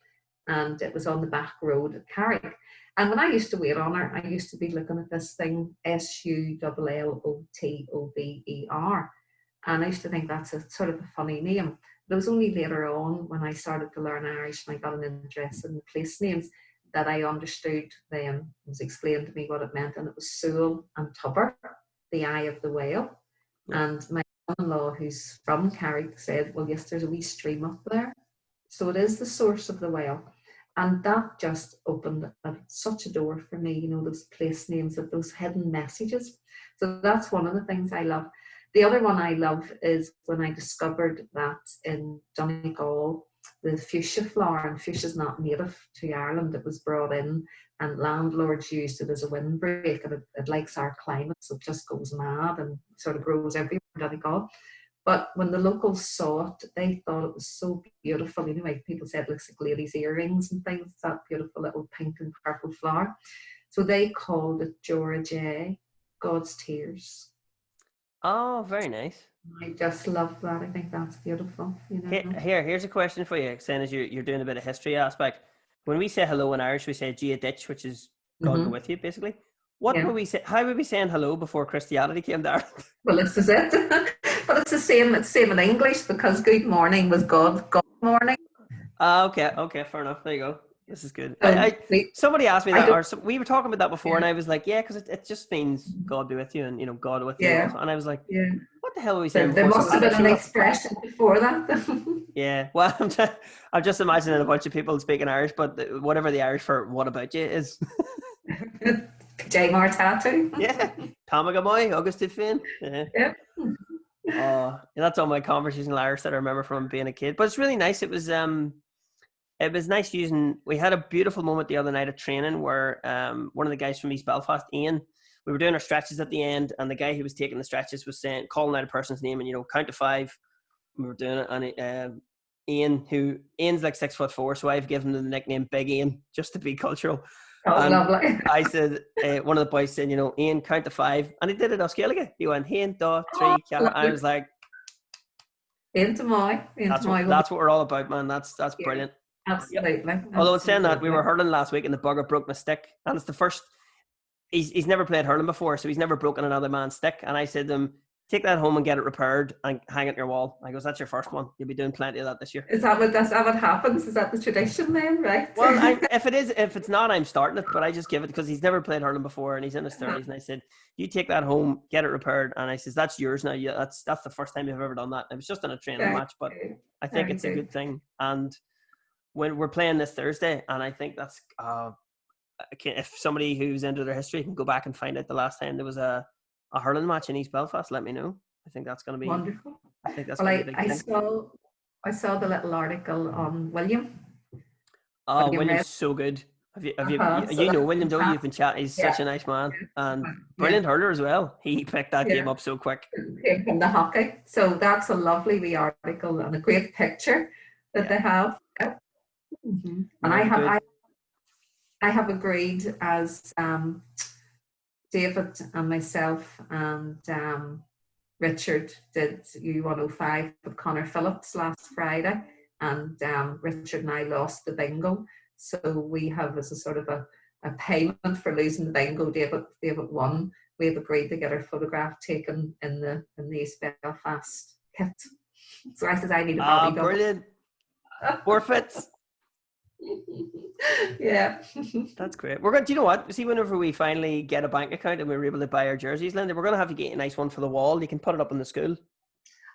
and it was on the back road at Carrick. And when I used to wait on her, I used to be looking at this thing, Sullotober. And I used to think that's a sort of a funny name. But it was only later on, when I started to learn Irish and I got an interest in the place names, that I understood, then it was explained to me what it meant. And it was Sul and Tubber, the eye of the whale. Yeah. And my son-in-law, who's from Carrick, said, well, yes, there's a wee stream up there. So it is the source of the whale. And that just opened such a door for me, those place names, with those hidden messages. So that's one of the things I love. The other one I love is when I discovered that in Donegal, the fuchsia flower, and fuchsia is not native to Ireland, it was brought in, and landlords used it as a windbreak, and it likes our climate, so it just goes mad and sort of grows everywhere in Donegal. But when the locals saw it, they thought it was so beautiful. Like people said, it looks like ladies' earrings and things. It's that beautiful little pink and purple flower. So they called it Jora J, God's Tears. Oh, very nice. I just love that. I think that's beautiful. Here's a question for you, saying as you're doing a bit of history aspect. when we say hello in Irish, we say Gia Ditch, which is God go Mm-hmm. with you, basically. What Yeah. would we say? How would we saying hello before Christianity came to Ireland? Well, this is it. But it's the same. It's same in English because good morning was God morning. Okay, fair enough. There you go. This is good. So Somebody asked me I that, don't. or we were talking about that before, and Yeah. I was like, yeah, because it just means God be with you, and God with you Yeah. also. And I was like, Yeah. what the hell were we saying There before must have been Christianity an showed up? expression before that. Yeah, well, I'm just imagining a bunch of people speaking Irish, but whatever the Irish for "what about you" is. J Mar tattoo. Yeah, Tamagamoy, Augustin Finn. Yeah. Yeah. That's all my conversations in Irish that I remember from being a kid. But it's really nice. It was nice using. We had a beautiful moment the other night at training where one of the guys from East Belfast, Ian, we were doing our stretches at the end, and the guy who was taking the stretches was calling out a person's name and count to 5. We were doing it, and Ian's like 6'4", so I've given him the nickname Big Ian just to be cultural. Oh, And lovely. I said, one of the boys said, Ian, count to 5, and he did it Oscailiga. He went, "Hain, da, 3, Oh, I was like, into my that's what we're all about, man. That's yeah, brilliant. absolutely. Yep. Although in saying that, we Absolutely. were hurling last week, and the bugger broke my stick, and it's the first. He's never played hurling before, so he's never broken another man's stick. And I said to him, take that home and get it repaired and hang it on your wall. I goes, that's your first one. You'll be doing plenty of that this year. Is that what happens? Is that the tradition then, right? Well, if it's not, I'm starting it, but I just give it because he's never played hurling before and he's in his 30s. And I said, you take that home, get it repaired. And I says, that's yours now. Yeah, that's the first time you've ever done that. It was just in a training match, but I think it's a good thing. And when we're playing this Thursday, and I think that's if somebody who's into their history can go back and find out the last time there was a hurling match in East Belfast, let me know. I think that's going to be Wonderful. I think that's Well, going to be a big thing. I saw the little article on William. Oh, William William's Red. so good. So You know that's William, don't you? You've fantastic. been chatting. He's Yeah. such a nice man and Yeah. brilliant hurler as well. He picked that game Yeah. up so quick. Came from the hockey. So that's a lovely wee article and a great picture that they have. Yeah. Mm-hmm. And I have agreed as David and myself and Richard did U105 with Connor Phillips last Friday, and Richard and I lost the bingo. So we have, as a sort of a payment for losing the bingo, David won. We have agreed to get our photograph taken in the East Belfast kit. So I said I need a Bobby double. Brilliant. Forfeits. Yeah. That's great. We're going. Do you know what? See, whenever we finally get a bank account and we're able to buy our jerseys, Linda, we're going to have to get a nice one for the wall. You can put it up in the school.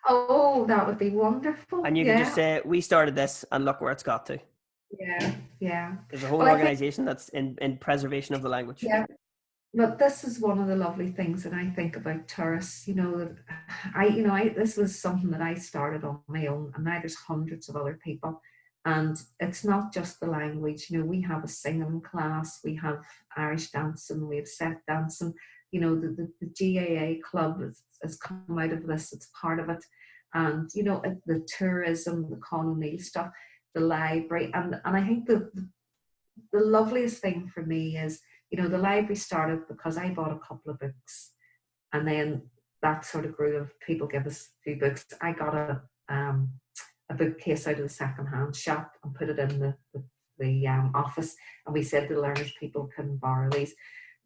Oh, that would be wonderful. And you can just say, we started this and look where it's got to. Yeah. There's a whole organisation that's in preservation of the language. Yeah. But this is one of the lovely things that I think about tourists. This was something that I started on my own, and now there's hundreds of other people. And it's not just the language. We have a singing class, we have Irish dancing, we have set dancing. The GAA club has come out of this, it's part of it. And, the tourism, the Con O'Neill stuff, the library. And I think the loveliest thing for me is, the library started because I bought a couple of books. And then that sort of grew of people give us a few books. I got a bookcase out of the second-hand shop and put it in the office, and we said to the learners, people can borrow these.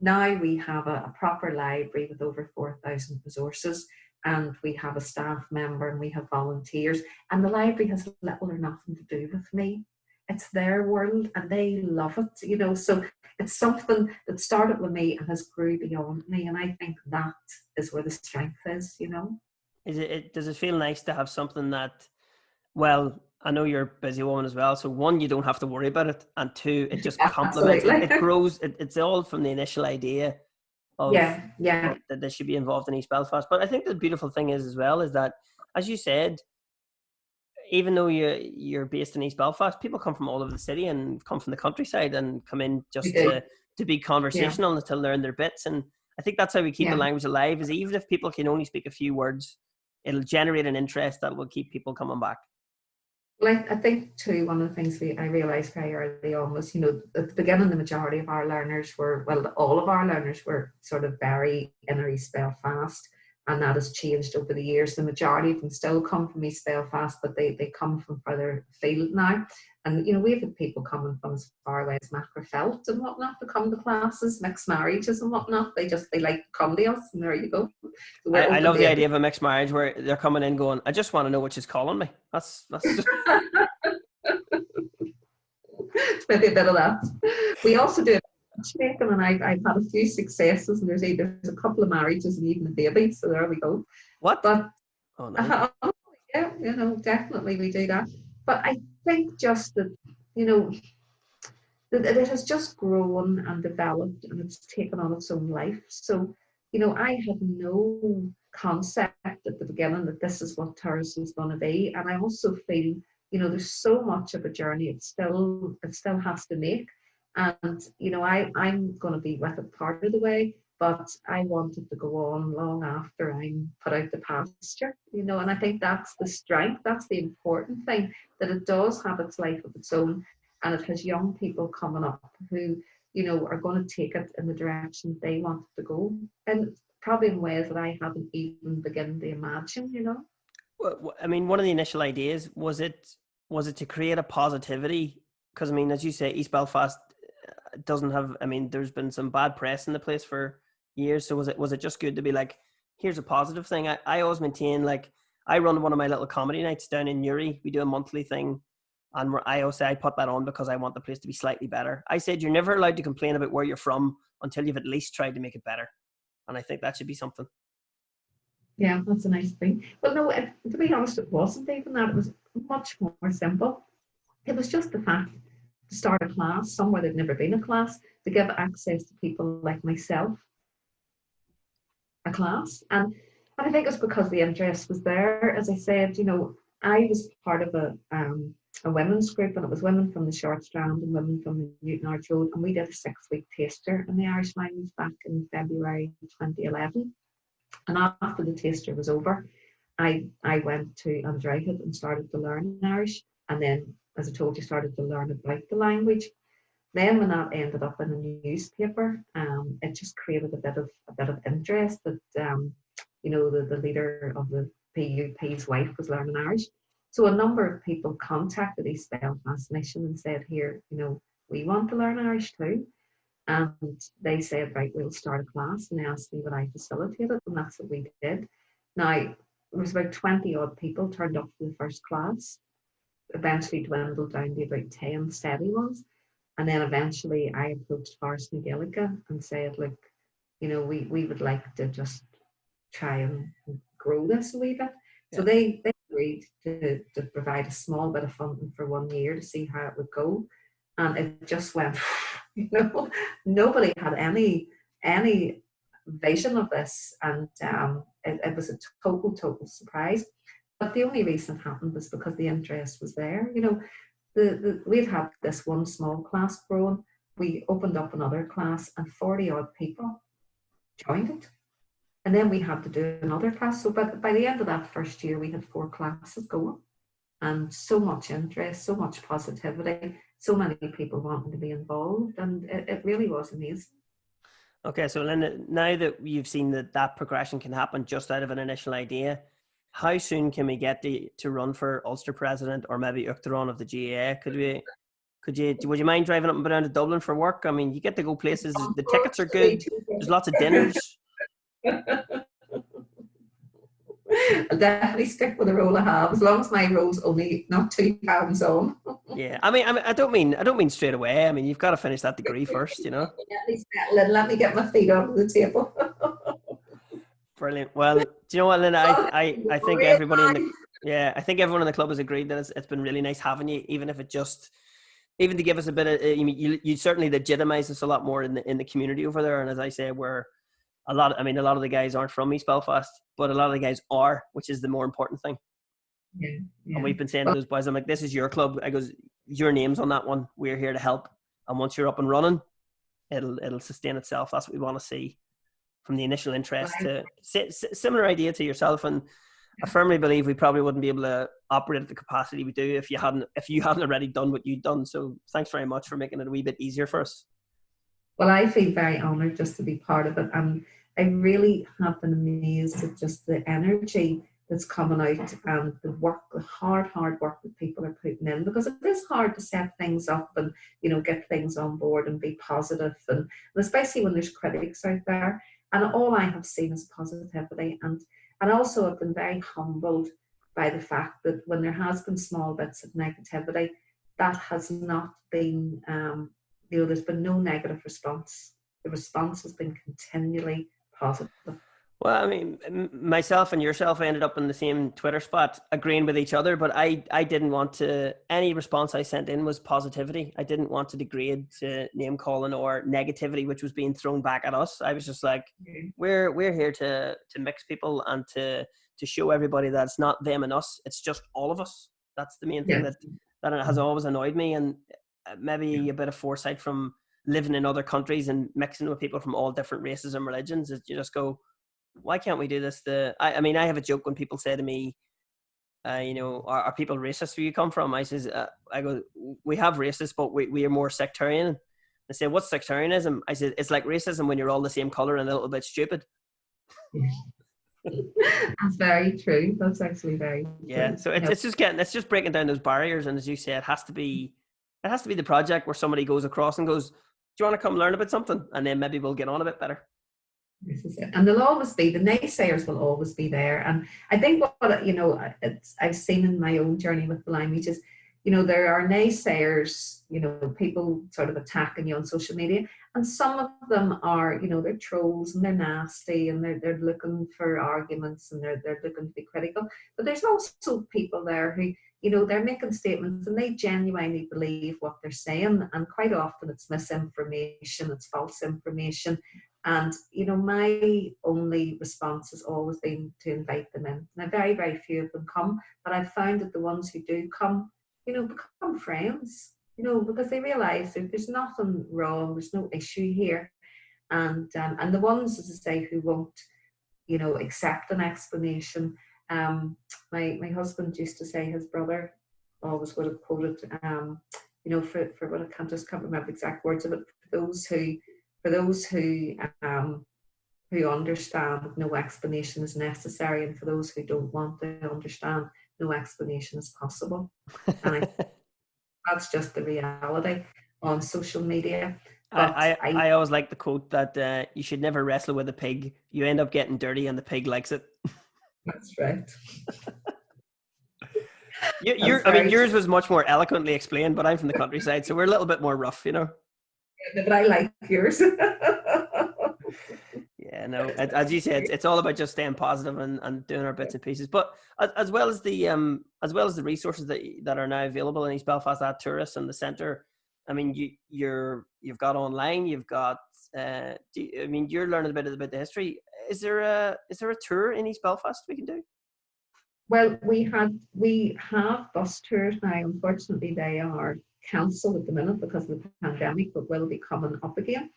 Now we have a proper library with over 4,000 resources, and we have a staff member and we have volunteers, and the library has little or nothing to do with me. It's their world and they love it, so it's something that started with me and has grew beyond me, and I think that is where the strength is. Does it feel nice to have something that, well, I know you're a busy woman as well, so one, you don't have to worry about it, and two, it just complements it. It grows. It's all from the initial idea of that they should be involved in East Belfast. But I think the beautiful thing is as well is that, as you said, even though you're based in East Belfast, people come from all over the city and come from the countryside and come in just to be conversational and to learn their bits. And I think that's how we keep the language alive, is even if people can only speak a few words, it'll generate an interest that will keep people coming back. Well, I think too, one of the things I realised very early on was, at the beginning, the majority of our learners all of our learners were sort of very inner East Belfast. and that has changed over the years. The majority of them still come from East Belfast, but they come from further afield now. And, you know, we've had people coming from as far away as Macrofelt and whatnot to come to classes, mixed marriages and whatnot. They like to come to us, and there you go. So I love the idea of a mixed marriage where they're coming in going, I just want to know what she's calling me. That's just... Maybe a bit of that. We also do matchmaking, and I've had a few successes, and there's a couple of marriages and even a baby, so there we go. What? But oh, no. Yeah, you know, definitely we do that. But I think just that, you know, that it has just grown and developed, and it's taken on its own life. So, you know, I had no concept at the beginning that this is what Terrace was going to be, and I also feel, you know, there's so much of a journey it still has to make. And, you know, I'm going to be with it part of the way, but I want it to go on long after I'm put out the pasture, you know, and I think that's the strength, that's the important thing, that it does have its life of its own, and it has young people coming up who, you know, are going to take it in the direction they want it to go, and probably in ways that I haven't even begun to imagine, you know. Well, I mean, one of the initial ideas, was it to create a positivity? Because, I mean, as you say, East Belfast doesn't have, I mean, there's been some bad press in the place for years. So was it just good to be like, here's a positive thing? I always maintain, like, I run one of my little comedy nights down in Newry. We do a monthly thing. And I always say I put that on because I want the place to be slightly better. I said, you're never allowed to complain about where you're from until you've at least tried to make it better. And I think that should be something. Yeah, that's a nice thing. But no, to be honest, it wasn't even that. It was much more simple. It was just the fact to start a class somewhere there'd never been a class, to give access to people like myself a class. And I think it's because the interest was there. As I said, you know, I was part of a women's group, and it was women from the Short Strand and women from the Newton Arch Road, and we did a 6-week taster in the Irish language back in February 2011. And after the taster was over, I went to Android and started to learn Irish, and then, as I told you, started to learn about the language. Then, when that ended up in a newspaper, it just created a bit of interest that you know, the leader of the PUP's wife was learning Irish. So a number of people contacted East Belfast Mission and said, here, you know, we want to learn Irish too. And they said, right, we'll start a class, and they asked me would I facilitate it, and that's what we did. Now, there was about 20 odd people turned up for the first class, eventually dwindled down to about 10 steady ones. And then eventually I approached Forrest McGilliga and said, look, you know, we would like to just try and grow this a wee bit. Yeah. So they agreed to provide a small bit of funding for 1 year to see how it would go. And it just went, you know, nobody had any vision of this. And it was a total surprise. But the only reason it happened was because the interest was there. You know, we'd had this one small class growing. We opened up another class, and 40 odd people joined it. And then we had to do another class. So by the end of that first year, we had 4 classes going, and so much interest, so much positivity, so many people wanting to be involved, and it really was amazing. Okay, so Linda, now that you've seen that progression can happen just out of an initial idea, how soon can we get to run for Ulster president, or maybe Uachtaráin of the GAA? Would you mind driving up and down to Dublin for work? I mean, you get to go places. The tickets are good. There's lots of dinners. I'll definitely stick with the role I have, as long as my role's only not too hands-on. Yeah, I mean, I don't mean straight away. I mean, you've got to finish that degree first, you know. Let me get my feet under the table. Brilliant. Well, do you know what, Linda? I think everybody I think everyone in the club has agreed that it's been really nice having you, even if it just, even to give us a bit of, you certainly legitimize us a lot more in the community over there. And as I say, we're a lot of the guys aren't from East Belfast, but a lot of the guys are, which is the more important thing. Yeah. And we've been saying to those boys, I'm like, this is your club. I goes, your name's on that one. We're here to help. And once you're up and running, it'll sustain itself. That's what we want to see. From the initial interest to similar idea to yourself. And I firmly believe we probably wouldn't be able to operate at the capacity we do if you hadn't already done what you'd done. So thanks very much for making it a wee bit easier for us. Well, I feel very honoured just to be part of it. And I really have been amazed at just the energy that's coming out and the work, the hard work that people are putting in, because it is hard to set things up and, you know, get things on board and be positive, and especially when there's critics out there. And all I have seen is positivity, and also I've been very humbled by the fact that when there has been small bits of negativity, that has not been, you know, there's been no negative response. The response has been continually positive. Well, I mean, myself and yourself ended up in the same Twitter spot, agreeing with each other. But I didn't want to. Any response I sent in was positivity. I didn't want to degrade to name calling or negativity, which was being thrown back at us. I was just like, we're here to mix people and to show everybody that it's not them and us. It's just all of us. That's the main thing that has always annoyed me, and maybe a bit of foresight from living in other countries and mixing with people from all different races and religions. Is you just go, why can't we do this? I mean, I have a joke when people say to me, you know, are people racist where you come from? I says, I go, we have racists, but we are more sectarian. They say, what's sectarianism? I said, it's like racism when you're all the same color and a little bit stupid. That's very true. That's actually very true. Yeah. So it's just breaking down those barriers. And as you say, it has to be the project where somebody goes across and goes, do you want to come learn about something? And then maybe we'll get on a bit better. This is it. And they'll always be, the naysayers will always be there. And I think what, you know, I've seen in my own journey with the language is, you know, there are naysayers, you know, people sort of attacking you on social media. And some of them are, you know, they're trolls and they're nasty and they're looking for arguments and they're looking to be critical. But there's also people there who, you know, they're making statements and they genuinely believe what they're saying. And quite often it's misinformation, it's false information. And, you know, my only response has always been to invite them in. Now, very, very few of them come, but I've found that the ones who do come, you know, become friends, you know, because they realise that there's nothing wrong, there's no issue here. And the ones, as I say, who won't, you know, accept an explanation. My husband used to say his brother always would have quoted, you know, for what I can't remember the exact words of it, for those who understand, no explanation is necessary, and for those who don't want to understand, no explanation is possible. And that's just the reality on social media. But I always like the quote that you should never wrestle with a pig. You end up getting dirty, and the pig likes it. That's right. I mean, yours was much more eloquently explained, but I'm from the countryside, so we're a little bit more rough, you know. Yeah, but I like yours. Yeah, no, as you said, it's all about just staying positive and doing our bits and pieces. But as well as the resources that are now available in East Belfast at tourists and the centre, I mean, you've got online, you've got. I mean, you're learning a bit about the history. Is there a tour in East Belfast we can do? Well, we have bus tours now. Unfortunately, they are cancelled at the minute because of the pandemic, but will be coming up again.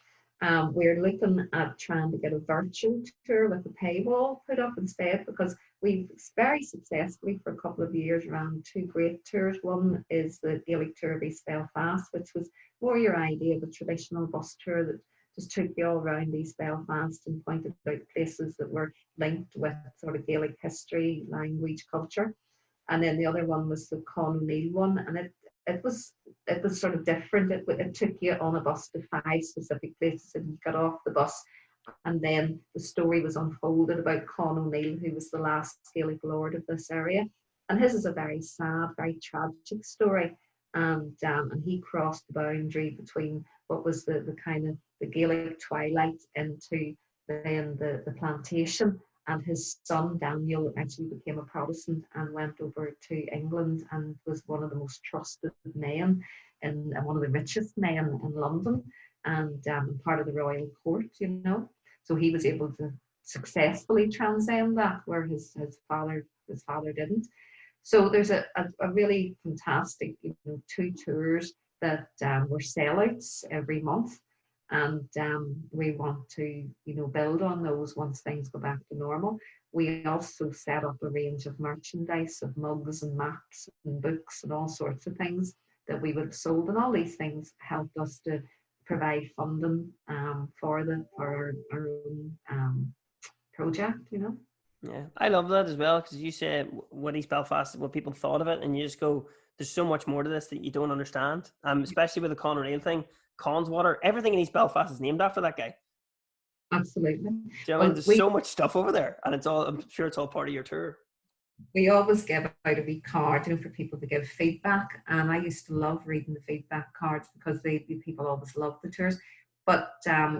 We're looking at trying to get a virtual tour with a paywall put up instead, because we've very successfully for a couple of years ran two great tours. One is the Gaelic Tour of East Belfast, which was more your idea of a traditional bus tour that just took you all around East Belfast and pointed out places that were linked with sort of Gaelic history, language, culture. And then the other one was the Con O'Neill one, and it was sort of different. It took you on a bus to 5 specific places, and you got off the bus, and then the story was unfolded about Con O'Neill, who was the last Gaelic lord of this area. And his is a very sad, very tragic story. And he crossed the boundary between what was the kind of the Gaelic twilight into then the plantation. And his son Daniel actually became a Protestant and went over to England and was one of the most trusted men and one of the richest men in London, and part of the royal court, you know. So he was able to successfully transcend that, where his father didn't. So there's a really fantastic, you know, 2 tours that were sellouts every month. And we want to, you know, build on those once things go back to normal. We also set up a range of merchandise of mugs and maps and books and all sorts of things that we would have sold. And all these things helped us to provide funding for our own project, you know. Yeah, I love that as well, because you say what East Belfast, what people thought of it, and you just go, there's so much more to this that you don't understand. Especially with the Con Rail thing, Con's Water, everything in East Belfast is named after that guy. Absolutely. Do you know what I mean? Well, There's so much stuff over there, and it's all, I'm sure it's all part of your tour. we always give out a wee card, you know, for people to give feedback. And I used to love reading the feedback cards because the people always love the tours. But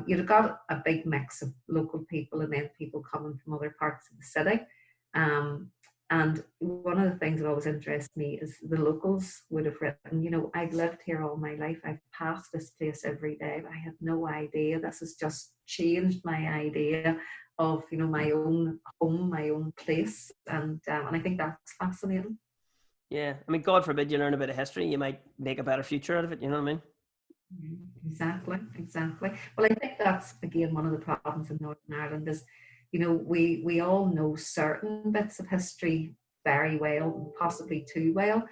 you've got a big mix of local people and then people coming from other parts of the city. Um, and one of the things that always interests me is the locals would have written, you know, I've lived here all my life. I've passed this place every day, but I had no idea. This has just changed my idea of, you know, my own home, my own place. And I think that's fascinating. Yeah, I mean, God forbid you learn a bit of history, you might make a better future out of it. You know what I mean? Exactly, exactly. Well, I think that's again one of the problems in Northern Ireland is, you know, we all know certain bits of history very well, possibly too well,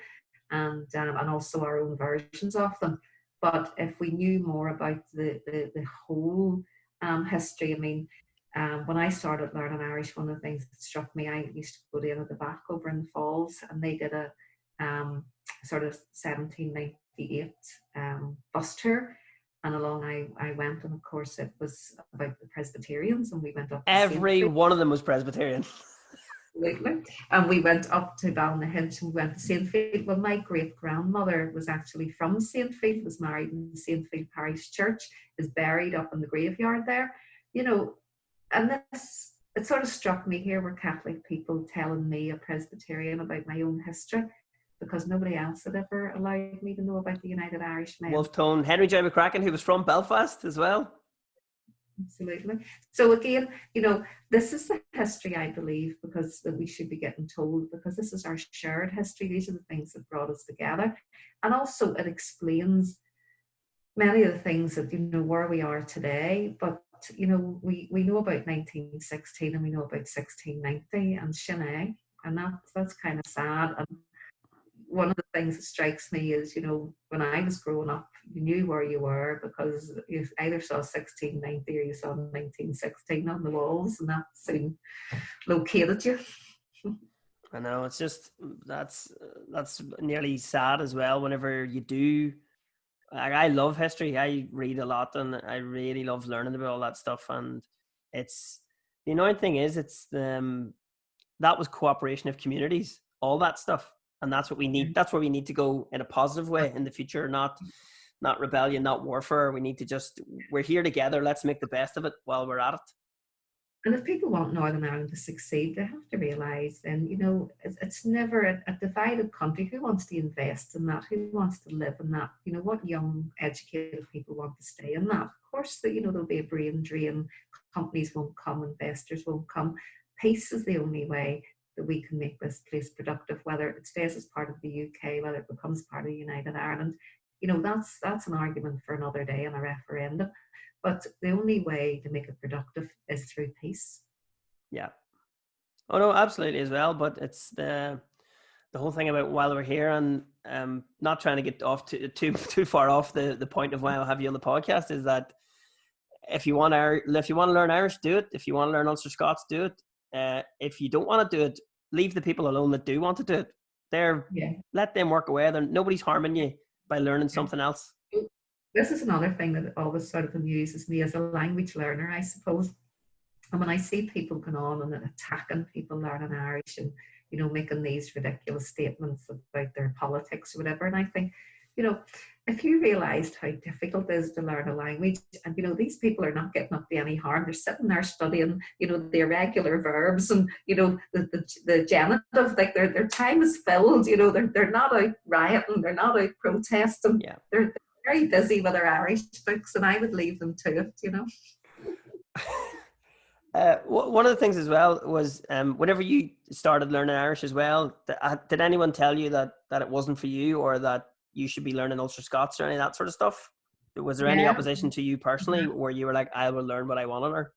and also our own versions of them. But if we knew more about the whole history, I mean, when I started learning Irish, one of the things that struck me, I used to go down at the back over in the Falls, and they did a sort of 1798 bus tour. And along I went, and of course it was about the Presbyterians, and we went up to St. Every one of them was Presbyterian. Absolutely. And we went up to Ballynahinch and we went to St. Field. Well, my great grandmother was actually from St. Field, was married in the St. Field Parish Church, is buried up in the graveyard there. You know, and this, it sort of struck me, here were Catholic people telling me, a Presbyterian, about my own history, because nobody else had ever allowed me to know about the United Irishmen. Wolfe Tone, Henry J. McCracken, who was from Belfast as well. Absolutely. So again, you know, this is the history, I believe, because that we should be getting told, because this is our shared history. These are the things that brought us together. And also it explains many of the things that, you know, where we are today. But, you know, we know about 1916 and we know about 1690 and Shinnig, and that's kind of sad. And one of the things that strikes me is, you know, when I was growing up, you knew where you were because you either saw 1690 or you saw 1916 on the walls, and that soon located you. I know, it's just, that's nearly sad as well whenever you do. I love history. I read a lot and I really love learning about all that stuff. And it's, the annoying thing is, it's that was cooperation of communities, all that stuff. And that's what we need. That's where we need to go in a positive way in the future, not rebellion, not warfare. We need to just, we're here together. Let's make the best of it while we're at it. And if people want Northern Ireland to succeed, they have to realise, and you know, it's never a divided country. Who wants to invest in that? Who wants to live in that? You know, what young, educated people want to stay in that? Of course, that, you know, there'll be a brain drain. Companies won't come, investors won't come. Peace is the only way that we can make this place productive, whether it stays as part of the UK, whether it becomes part of United Ireland. You know, that's an argument for another day and a referendum. But the only way to make it productive is through peace. Yeah. Oh no, absolutely as well. But it's the whole thing about while we're here, and not trying to get off too far off the point of why I'll have you on the podcast, is that if you want to learn Irish, do it. If you want to learn Ulster Scots, do it. If you don't want to do it, leave the people alone that do want to do it. Let them work away. Nobody's harming you by learning something else. This is another thing that always sort of amuses me as a language learner, I suppose. And when I see people going on and attacking people learning Irish and, you know, making these ridiculous statements about their politics or whatever, and I think, you know, if you realised how difficult it is to learn a language, and, you know, these people are not getting up to any harm, they're sitting there studying, you know, the irregular verbs and, you know, the genitive, like their time is filled, you know, they're not out rioting, they're not out protesting, they're very busy with their Irish books, and I would leave them to it, you know. One of the things as well was whenever you started learning Irish as well, did anyone tell you that it wasn't for you, or that you should be learning Ulster Scots or any of that sort of stuff? Was there any opposition to you personally where you were like, I will learn what I want to learn?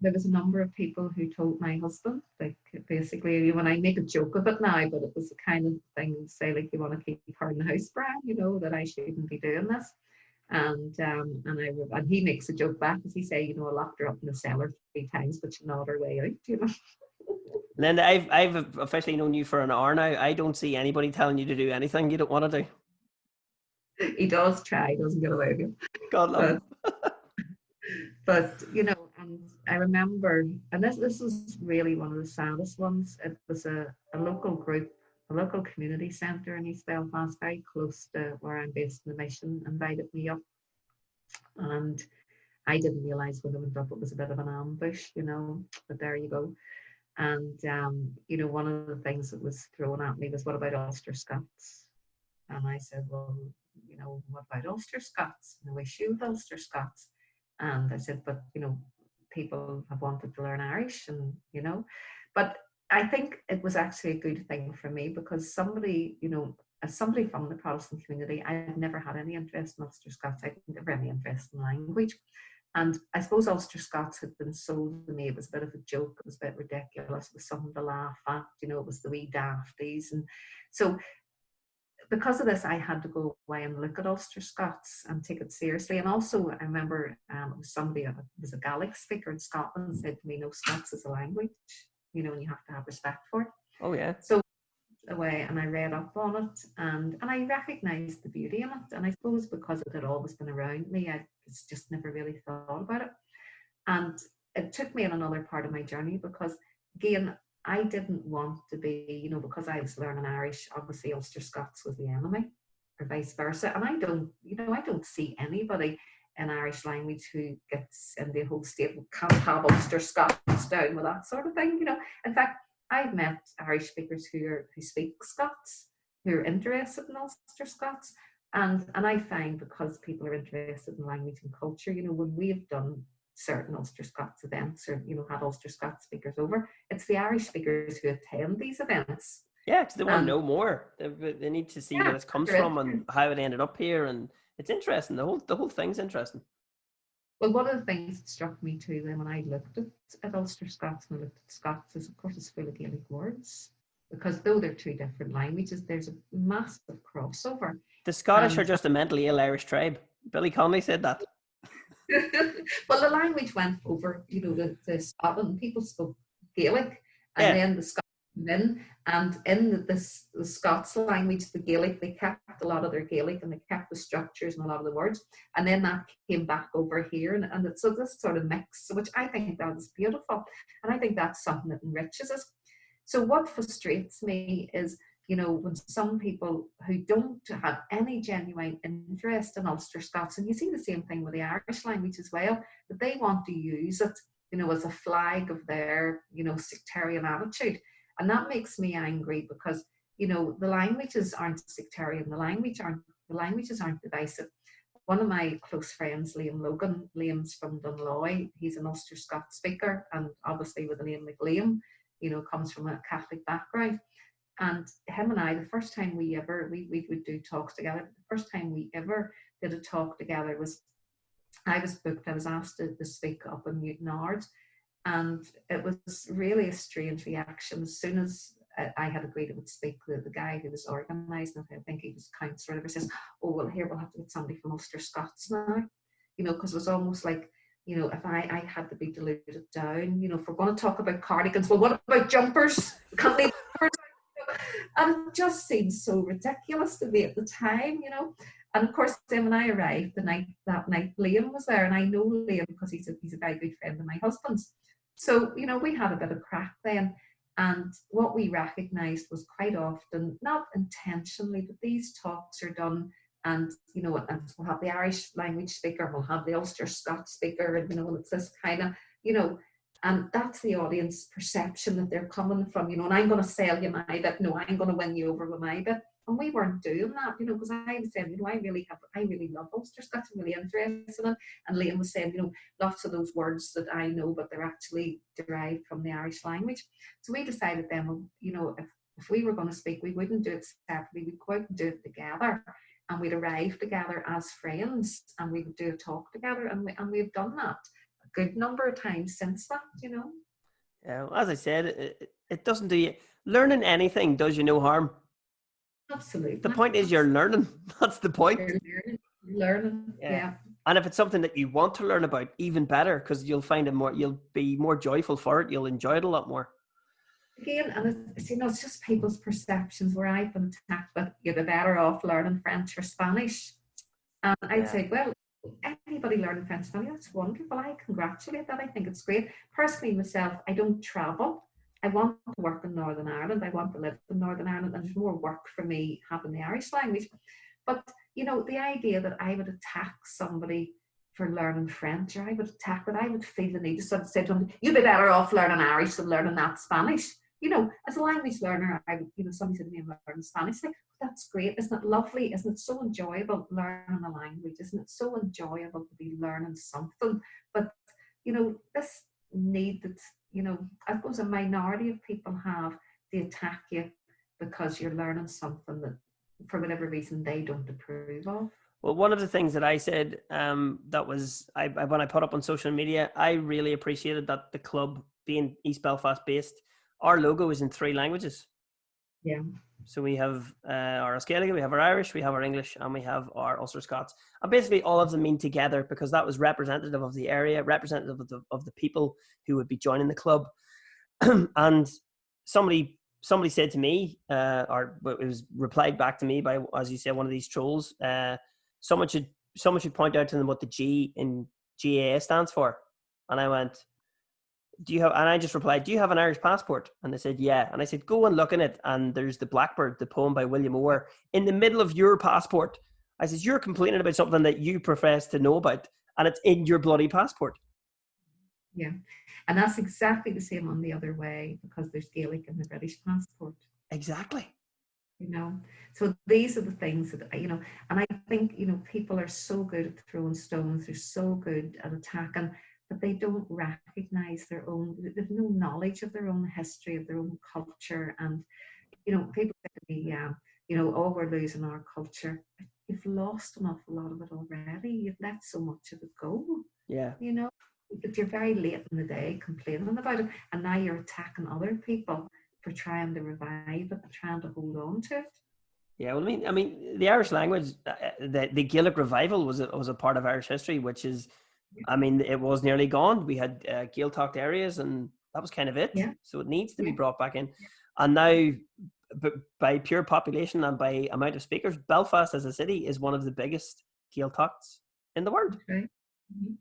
There was a number of people who told my husband, like, basically, when I make a joke of it now, but it was the kind of thing to say, like, you want to keep her in the house, Brian, you know, that I shouldn't be doing this. And he makes a joke back as he say, you know, I locked her up in the cellar 3 times, but she gnawed her way out, you know. Linda, I've officially known you for an hour now. I don't see anybody telling you to do anything you don't want to do. He does try, doesn't get away with it. God love him. But you know, and I remember, and this was really one of the saddest ones. It was a local group, a local community centre in East Belfast, very close to where I'm based in the mission, invited me up, and I didn't realise when I went up it was a bit of an ambush, you know. But there you go. And you know, one of the things that was thrown at me was, "What about Ulster Scots?" And I said, "Well, you know, what about Ulster Scots? No issue with Ulster Scots." And I said, "But, you know, people have wanted to learn Irish and, you know." But I think it was actually a good thing for me because somebody, you know, as somebody from the Protestant community, I had never had any interest in Ulster Scots. I didn't have any interest in language. And I suppose Ulster Scots had been sold to me. It was a bit of a joke. It was a bit ridiculous. It was something to laugh at. You know, it was the wee dafties. And so because of this, I had to go away and look at Ulster Scots and take it seriously. And also, I remember it was somebody who was a Gaelic speaker in Scotland said to me, "No, Scots is a language, you know, and you have to have respect for it." Oh yeah. So away and I read up on it and I recognised the beauty in it. And I suppose because it had always been around me, I just never really thought about it. And it took me in another part of my journey because, again, I didn't want to be, you know, because I was learning Irish, obviously Ulster Scots was the enemy or vice versa. And I don't, you know, I don't see anybody in Irish language who gets in the whole state can't have Ulster Scots down with that sort of thing, you know. In fact, I've met Irish speakers who speak Scots, who are interested in Ulster Scots. And I find because people are interested in language and culture, you know, when we've done certain Ulster Scots events or, you know, had Ulster Scots speakers over, it's the Irish speakers who attend these events. Yeah, because they want to know more. They need to see where this comes from and how it ended up here, and it's interesting. The whole thing's interesting. Well, one of the things that struck me too then when I looked at Ulster Scots and I looked at Scots is, of course, it's full of Gaelic words. Because though they're two different languages, there's a massive crossover. The Scottish are just a mentally ill Irish tribe. Billy Connolly said that. Well, the language went over, you know, to Scotland. People spoke Gaelic, and then the Scots came in, and in the Scots language, the Gaelic, they kept a lot of their Gaelic and they kept the structures and a lot of the words, and then that came back over here, and so this sort of mix, which I think that is beautiful, and I think that's something that enriches us. So what frustrates me is, you know, when some people who don't have any genuine interest in Ulster Scots, and you see the same thing with the Irish language as well, that they want to use it, you know, as a flag of their, you know, sectarian attitude. And that makes me angry because, you know, the languages aren't sectarian, the languages aren't divisive. One of my close friends, Liam's from Dunloy, he's an Ulster Scots speaker, and obviously with the name like Liam, you know, comes from a Catholic background. And him and I, the first time we would do talks together, the first time we ever did a talk together was, I was asked to speak up in Newtownards, and it was really a strange reaction. As soon as I had agreed I would speak, the guy who was organising it, I think he was councillor, ever says, "Oh, well, here, we'll have to get somebody from Ulster Scots now," you know, because it was almost like, you know, if I had to be diluted down, you know, if we're going to talk about cardigans, well, what about jumpers? Can't leave jumpers. And it just seemed so ridiculous to me at the time, you know. And of course, then when I arrived that night, Liam was there, and I know Liam because he's a very good friend of my husband's. So, you know, we had a bit of crack then. And what we recognised was quite often, not intentionally, but these talks are done, and, you know, and we'll have the Irish language speaker, we'll have the Ulster Scots speaker, and, you know, it's this kind of, you know, and that's the audience perception that they're coming from, you know, and I'm going to sell you my bit. No, I'm going to win you over with my bit. And we weren't doing that, you know, because I was saying, you know, I really love Ulster Scots, I'm really interested in it. And Liam was saying, you know, lots of those words that I know, but they're actually derived from the Irish language. So we decided then, well, you know, if we were going to speak, we wouldn't do it separately, we'd go out and do it together. And we'd arrive together as friends, and we would do a talk together, and we've done that a good number of times since that, you know. Yeah, well, as I said, it doesn't do you. Learning anything does you no harm. Absolutely. The point is you're learning. That's the point. learning. Yeah. Yeah. And if it's something that you want to learn about, even better, because you'll find it more, you'll be more joyful for it. You'll enjoy it a lot more. Again, and it's just people's perceptions where I've been attacked, but you'd be better off learning French or Spanish. And I'd Yeah. say, well, anybody learning French, Spanish, that's wonderful. I congratulate that. I think it's great. Personally, myself, I don't travel. I want to work in Northern Ireland. I want to live in Northern Ireland, and there's more work for me having the Irish language. But, the idea that I would attack somebody for learning French, or I would attack that, I would feel the need to sort of say to them, you'd be better off learning Irish than learning that Spanish. As a language learner, I would, somebody said to me, I'm learning Spanish. Like, that's great. Isn't it lovely? Isn't it so enjoyable learning a language? Isn't it so enjoyable to be learning something? But, this need that, I suppose a minority of people have, they attack you because you're learning something that, for whatever reason, they don't approve of. Well, one of the things that I said, that was, when I put up on social media, I really appreciated that the club, being East Belfast based, our logo is in 3 languages. Yeah. So we have our Gaelic, we have our Irish, we have our English, and we have our Ulster Scots. And basically all of them mean together, because that was representative of the area, representative of the people who would be joining the club. And somebody said to me, or it was replied back to me by, as you said, one of these trolls, someone should point out to them what the G in GAA stands for. And I went, and I just replied, do you have an Irish passport? And they said, yeah. And I said, go and look in it. And there's The Blackbird, the poem by William Orr, in the middle of your passport. I said, you're complaining about something that you profess to know about, and it's in your bloody passport. Yeah. And that's exactly the same on the other way, because there's Gaelic in the British passport. Exactly. So these are the things that, and I think, people are so good at throwing stones, they're so good at attacking, but they don't recognize their own, they've no knowledge of their own history, of their own culture. And, people say to me, oh, we're losing our culture. You've lost an awful lot of it already. You've let so much of it go. Yeah. But you're very late in the day complaining about it, and now you're attacking other people for trying to revive it, trying to hold on to it. Yeah, well, I mean, the Irish language, the Gaelic revival was a part of Irish history, which is, I mean, it was nearly gone. We had Gael-talked areas, and that was kind of it. Yeah. So it needs to be brought back in. And now, by pure population and by amount of speakers, Belfast as a city is one of the biggest Gael-talks in the world. Right. Mm-hmm.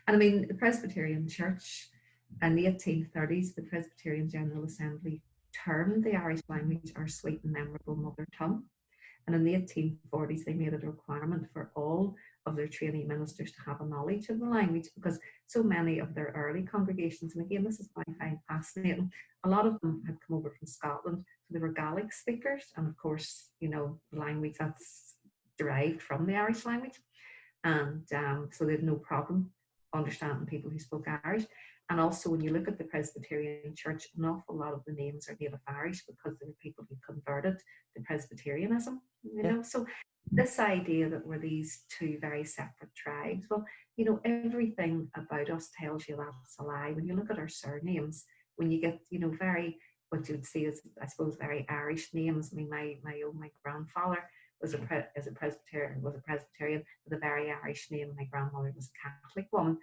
And I mean, the Presbyterian Church in the 1830s, the Presbyterian General Assembly termed the Irish language our sweet and memorable mother tongue. And in the 1840s, they made it a requirement for all of their trainee ministers to have a knowledge of the language, because so many of their early congregations, and again, this is what I find fascinating, a lot of them had come over from Scotland, so they were Gaelic speakers, and of course, the language that's derived from the Irish language. And so they had no problem understanding people who spoke Irish. And also, when you look at the Presbyterian Church, an awful lot of the names are Native Irish, because there were people who converted to Presbyterianism. So this idea that we're these two very separate tribes, well, everything about us tells you that's a lie. When you look at our surnames, when you get, very, what you would see is, I suppose, very Irish names. I mean, my grandfather was a Presbyterian with a very Irish name. My grandmother was a Catholic woman.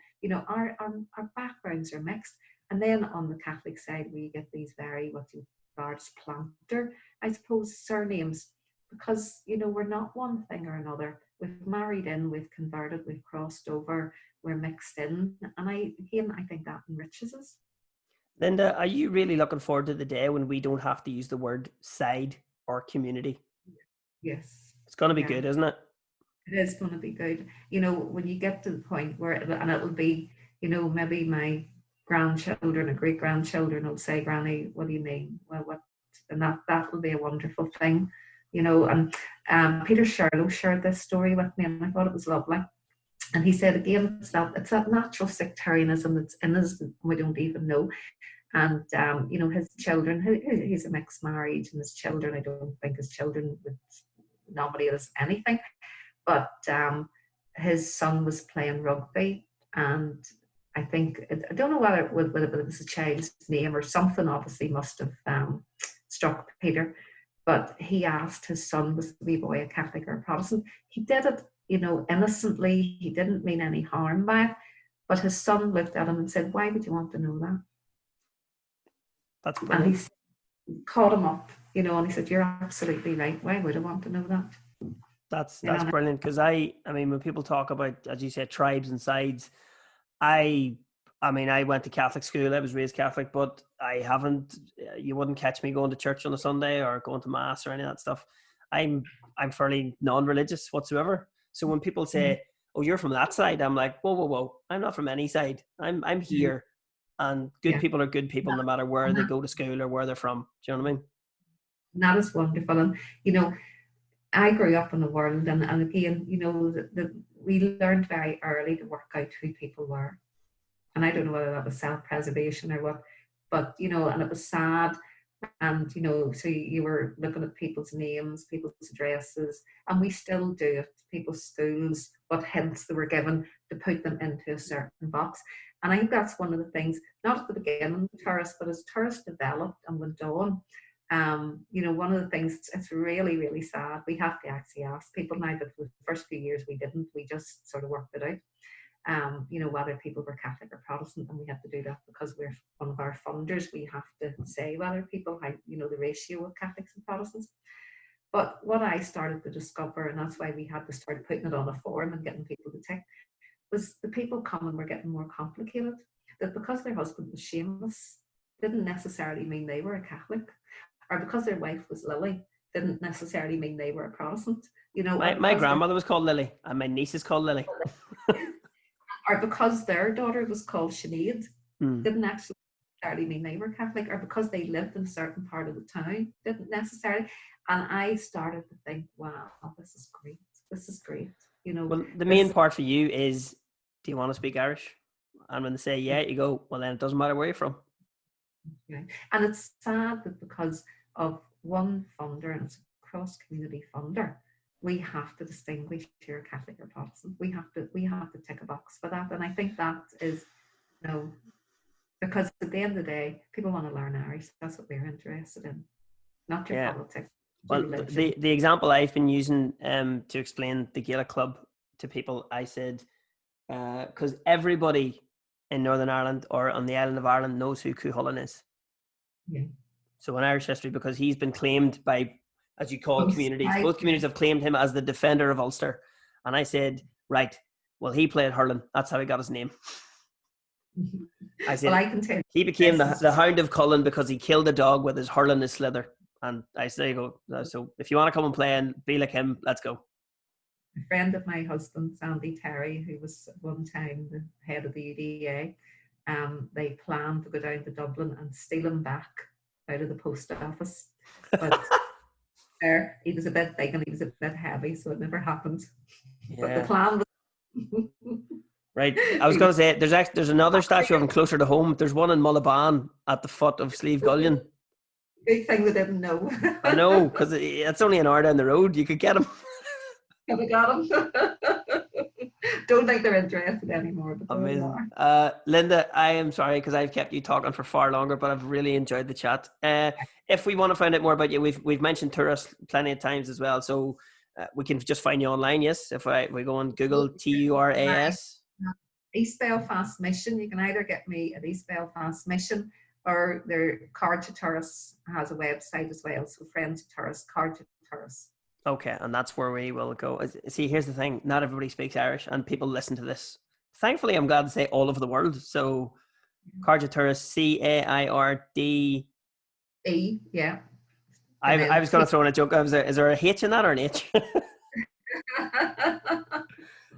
Our backgrounds are mixed. And then on the Catholic side, we get these very, what you regard as planter, I suppose, surnames, because, we're not one thing or another. We've married in, we've converted, we've crossed over, we're mixed in. And I think that enriches us. Linda, are you really looking forward to the day when we don't have to use the word side or community? Yes. It's going to be good, isn't it? It is going to be good. When you get to the point where, and it'll be, maybe my grandchildren or great grandchildren will say, Granny, what do you mean? Well, what? And that will be a wonderful thing, And Peter Sherlow shared this story with me, and I thought it was lovely. And he said, again, it's that natural sectarianism that's in us that we don't even know. And, his children, he's a mixed marriage, and his children, I don't think his children would nominate as anything. But his son was playing rugby, and I think, I don't know whether it was a child's name or something, obviously must have struck Peter. But he asked his son, was the wee boy a Catholic or a Protestant? He did it innocently. He didn't mean any harm by it. But his son looked at him and said, "Why would you want to know that?" That's And brilliant. he caught him up, and he said, "You're absolutely right. Why would I want to know that?" That's brilliant, because I mean, when people talk about, as you said, tribes and sides, I I mean, I went to Catholic school. I was raised Catholic, but I haven't. You wouldn't catch me going to church on a Sunday or going to mass or any of that stuff. I'm fairly non-religious whatsoever. So when people Mhm. say, "Oh, you're from that side," I'm like, "Whoa, whoa, whoa! I'm not from any side. I'm Yeah, here, and good yeah. people are good people no matter where And they that, go to school or where they're from." Do you know what I mean? and that is wonderful. And, I grew up in the world, and again, we learned very early to work out who people were. And I don't know whether that was self-preservation or what, but, and it was sad. And, so you were looking at people's names, people's addresses, and we still do it, people's schools, what hints they were given to put them into a certain box. And I think that's one of the things, not at the beginning of tourists, but as tourists developed and went on, one of the things, it's really, really sad. We have to actually ask people now, but the first few years we didn't, we just sort of worked it out. Whether people were Catholic or Protestant, and we have to do that because we're one of our funders. We have to say whether people, how, the ratio of Catholics and Protestants. But what I started to discover, and that's why we had to start putting it on a form and getting people to tick, was the people coming were getting more complicated. That because their husband was Seamus didn't necessarily mean they were a Catholic, or because their wife was Lily didn't necessarily mean they were a Protestant, or My because their grandmother was called Lily, and my niece is called Lily. or because their daughter was called Sinead, Hmm. didn't actually necessarily mean they were Catholic, or because they lived in a certain part of the town, didn't necessarily. And I started to think, wow, this is great. This is great. Well, the main This, part for you is, do you want to speak Irish? And when they say yeah, you go, well, then it doesn't matter where you're from. and it's sad that because of one funder, and it's a cross community funder, we have to distinguish here Catholic or Protestant. We have to tick a box for that. And I think that is, you know, because at the end of the day, people want to learn Irish. That's what we're interested in, not your Yeah. politics, your Well, religion. the example I've been using to explain the Gaelic club to people, I said, because everybody in Northern Ireland or on the island of Ireland knows who Cuchulainn is. Yeah. So in Irish history, because he's been claimed by, as you call, communities, both Yeah. communities have claimed him as the defender of Ulster. And I said, right, well, he played hurling. That's how he got his name. I Well, said I can tell you he became this. the Hound of Cullen because he killed a dog with his hurling his slither. And I said, there you go. So if you want to come and play and be like him, let's go. A friend of my husband, Sandy Terry, who was at one time the head of the UDA, they planned to go down to Dublin and steal him back out of the post office. But he was a bit big and he was a bit heavy, so it never happened. But the Yeah. plan was Right. I was he going was to say, there's another statue of him closer to home. There's one in Mullaban at the foot of Slieve Gullion. a big thing they didn't know. I know, because it's only an hour down the road. You could get him. Have I got him? Don't think they're interested anymore, but there we Amazing. are. Linda, I am sorry because I've kept you talking for far longer, but I've really enjoyed the chat. If we want to find out more about you, we've mentioned tourists plenty of times as well, so we can just find you online. Yes, if we go on Google TURAS. East Belfast Mission. You can either get me at East Belfast Mission, or their Card to Tourists has a website as well. So Friends of Tourists, Card to Tourists. Okay, and that's where we will go. See, here's the thing: not everybody speaks Irish, and people listen to this. Thankfully, I'm glad to say all over the world. So, Carjaturus, CAIRD. Yeah. And I then was going to throw in a joke. Is there a H in that or an H?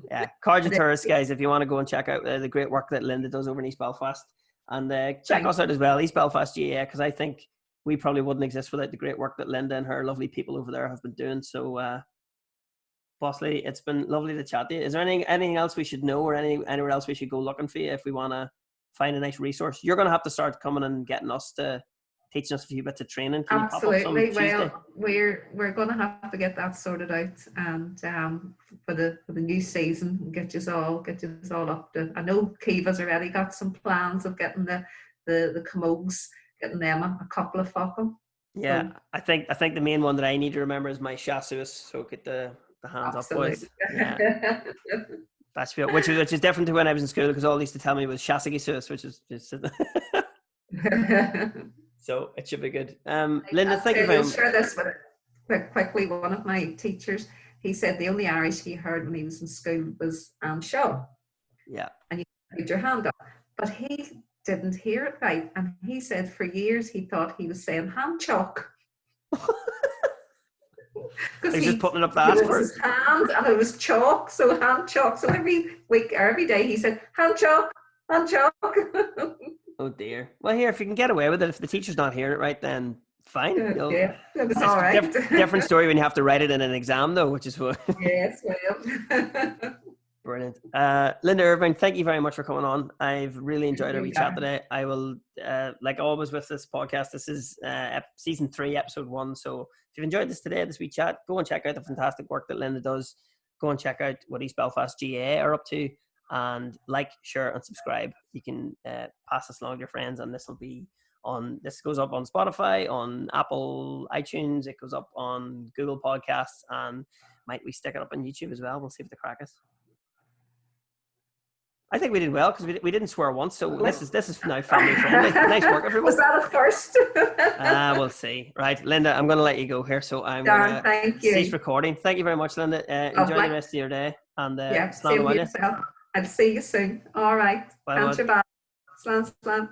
Yeah, Carjaturus, guys. If you want to go and check out the great work that Linda does over in East Belfast, and check us out as well, East Belfast GA, because I think we probably wouldn't exist without the great work that Linda and her lovely people over there have been doing. So, Bosley, it's been lovely to chat to you. Is there anything else we should know, or anywhere else we should go looking for you if we want to find a nice resource? You're going to have to start coming and getting us to teaching us a few bits of training. Can you pop up some absolutely. Tuesday? Well, we're going to have to get that sorted out, and for the new season, get you all up to. I know Kiva's already got some plans of getting the commodes, getting them a couple of focal. Yeah, so, I think the main one that I need to remember is my chasseurs. So get the the hands up, Absolutely. boys. Yeah, that's which is different to when I was in school, because all they used to tell me was Shasagi Sus, which is just so it should be good. Linda, thank you very much. I'll share this with quickly. One of my teachers, he said the only Irish he heard when he was in school was Shaw. Yeah. And you put your hand up. But he didn't hear it right. And he said for years he thought he was saying hand chalk. Because He's just putting it up the ass for his hand and it was chalk, so hand chalk. So every week, every day he said, hand chalk, hand chalk. Oh dear. Well, here, if you can get away with it, if the teacher's not hearing it right, then fine. Yeah, it was all right. Different story when you have to write it in an exam, though, which is what. Yes, well. Brilliant. Linda Ervine, thank you very much for coming on. I've really enjoyed our wee chat today. I will, like always with this podcast, this is season 3, episode 1. So if you've enjoyed this wee chat, go and check out the fantastic work that Linda does. Go and check out what East Belfast GA are up to, and like, share, and subscribe. You can pass this along to your friends, and this goes up on Spotify, on Apple iTunes, it goes up on Google Podcasts, and might we stick it up on YouTube as well? We'll see if the crack is. I think we did well because we didn't swear once, so this is now family friendly. Nice work, everyone. Was that a first? We'll see. Right, Linda, I'm going to let you go here, so I'm Darren, thank you. Cease recording. Thank you very much, Linda. Enjoy the rest of your day, and same to yourself. I'll see you soon. All right. Bye. Slan.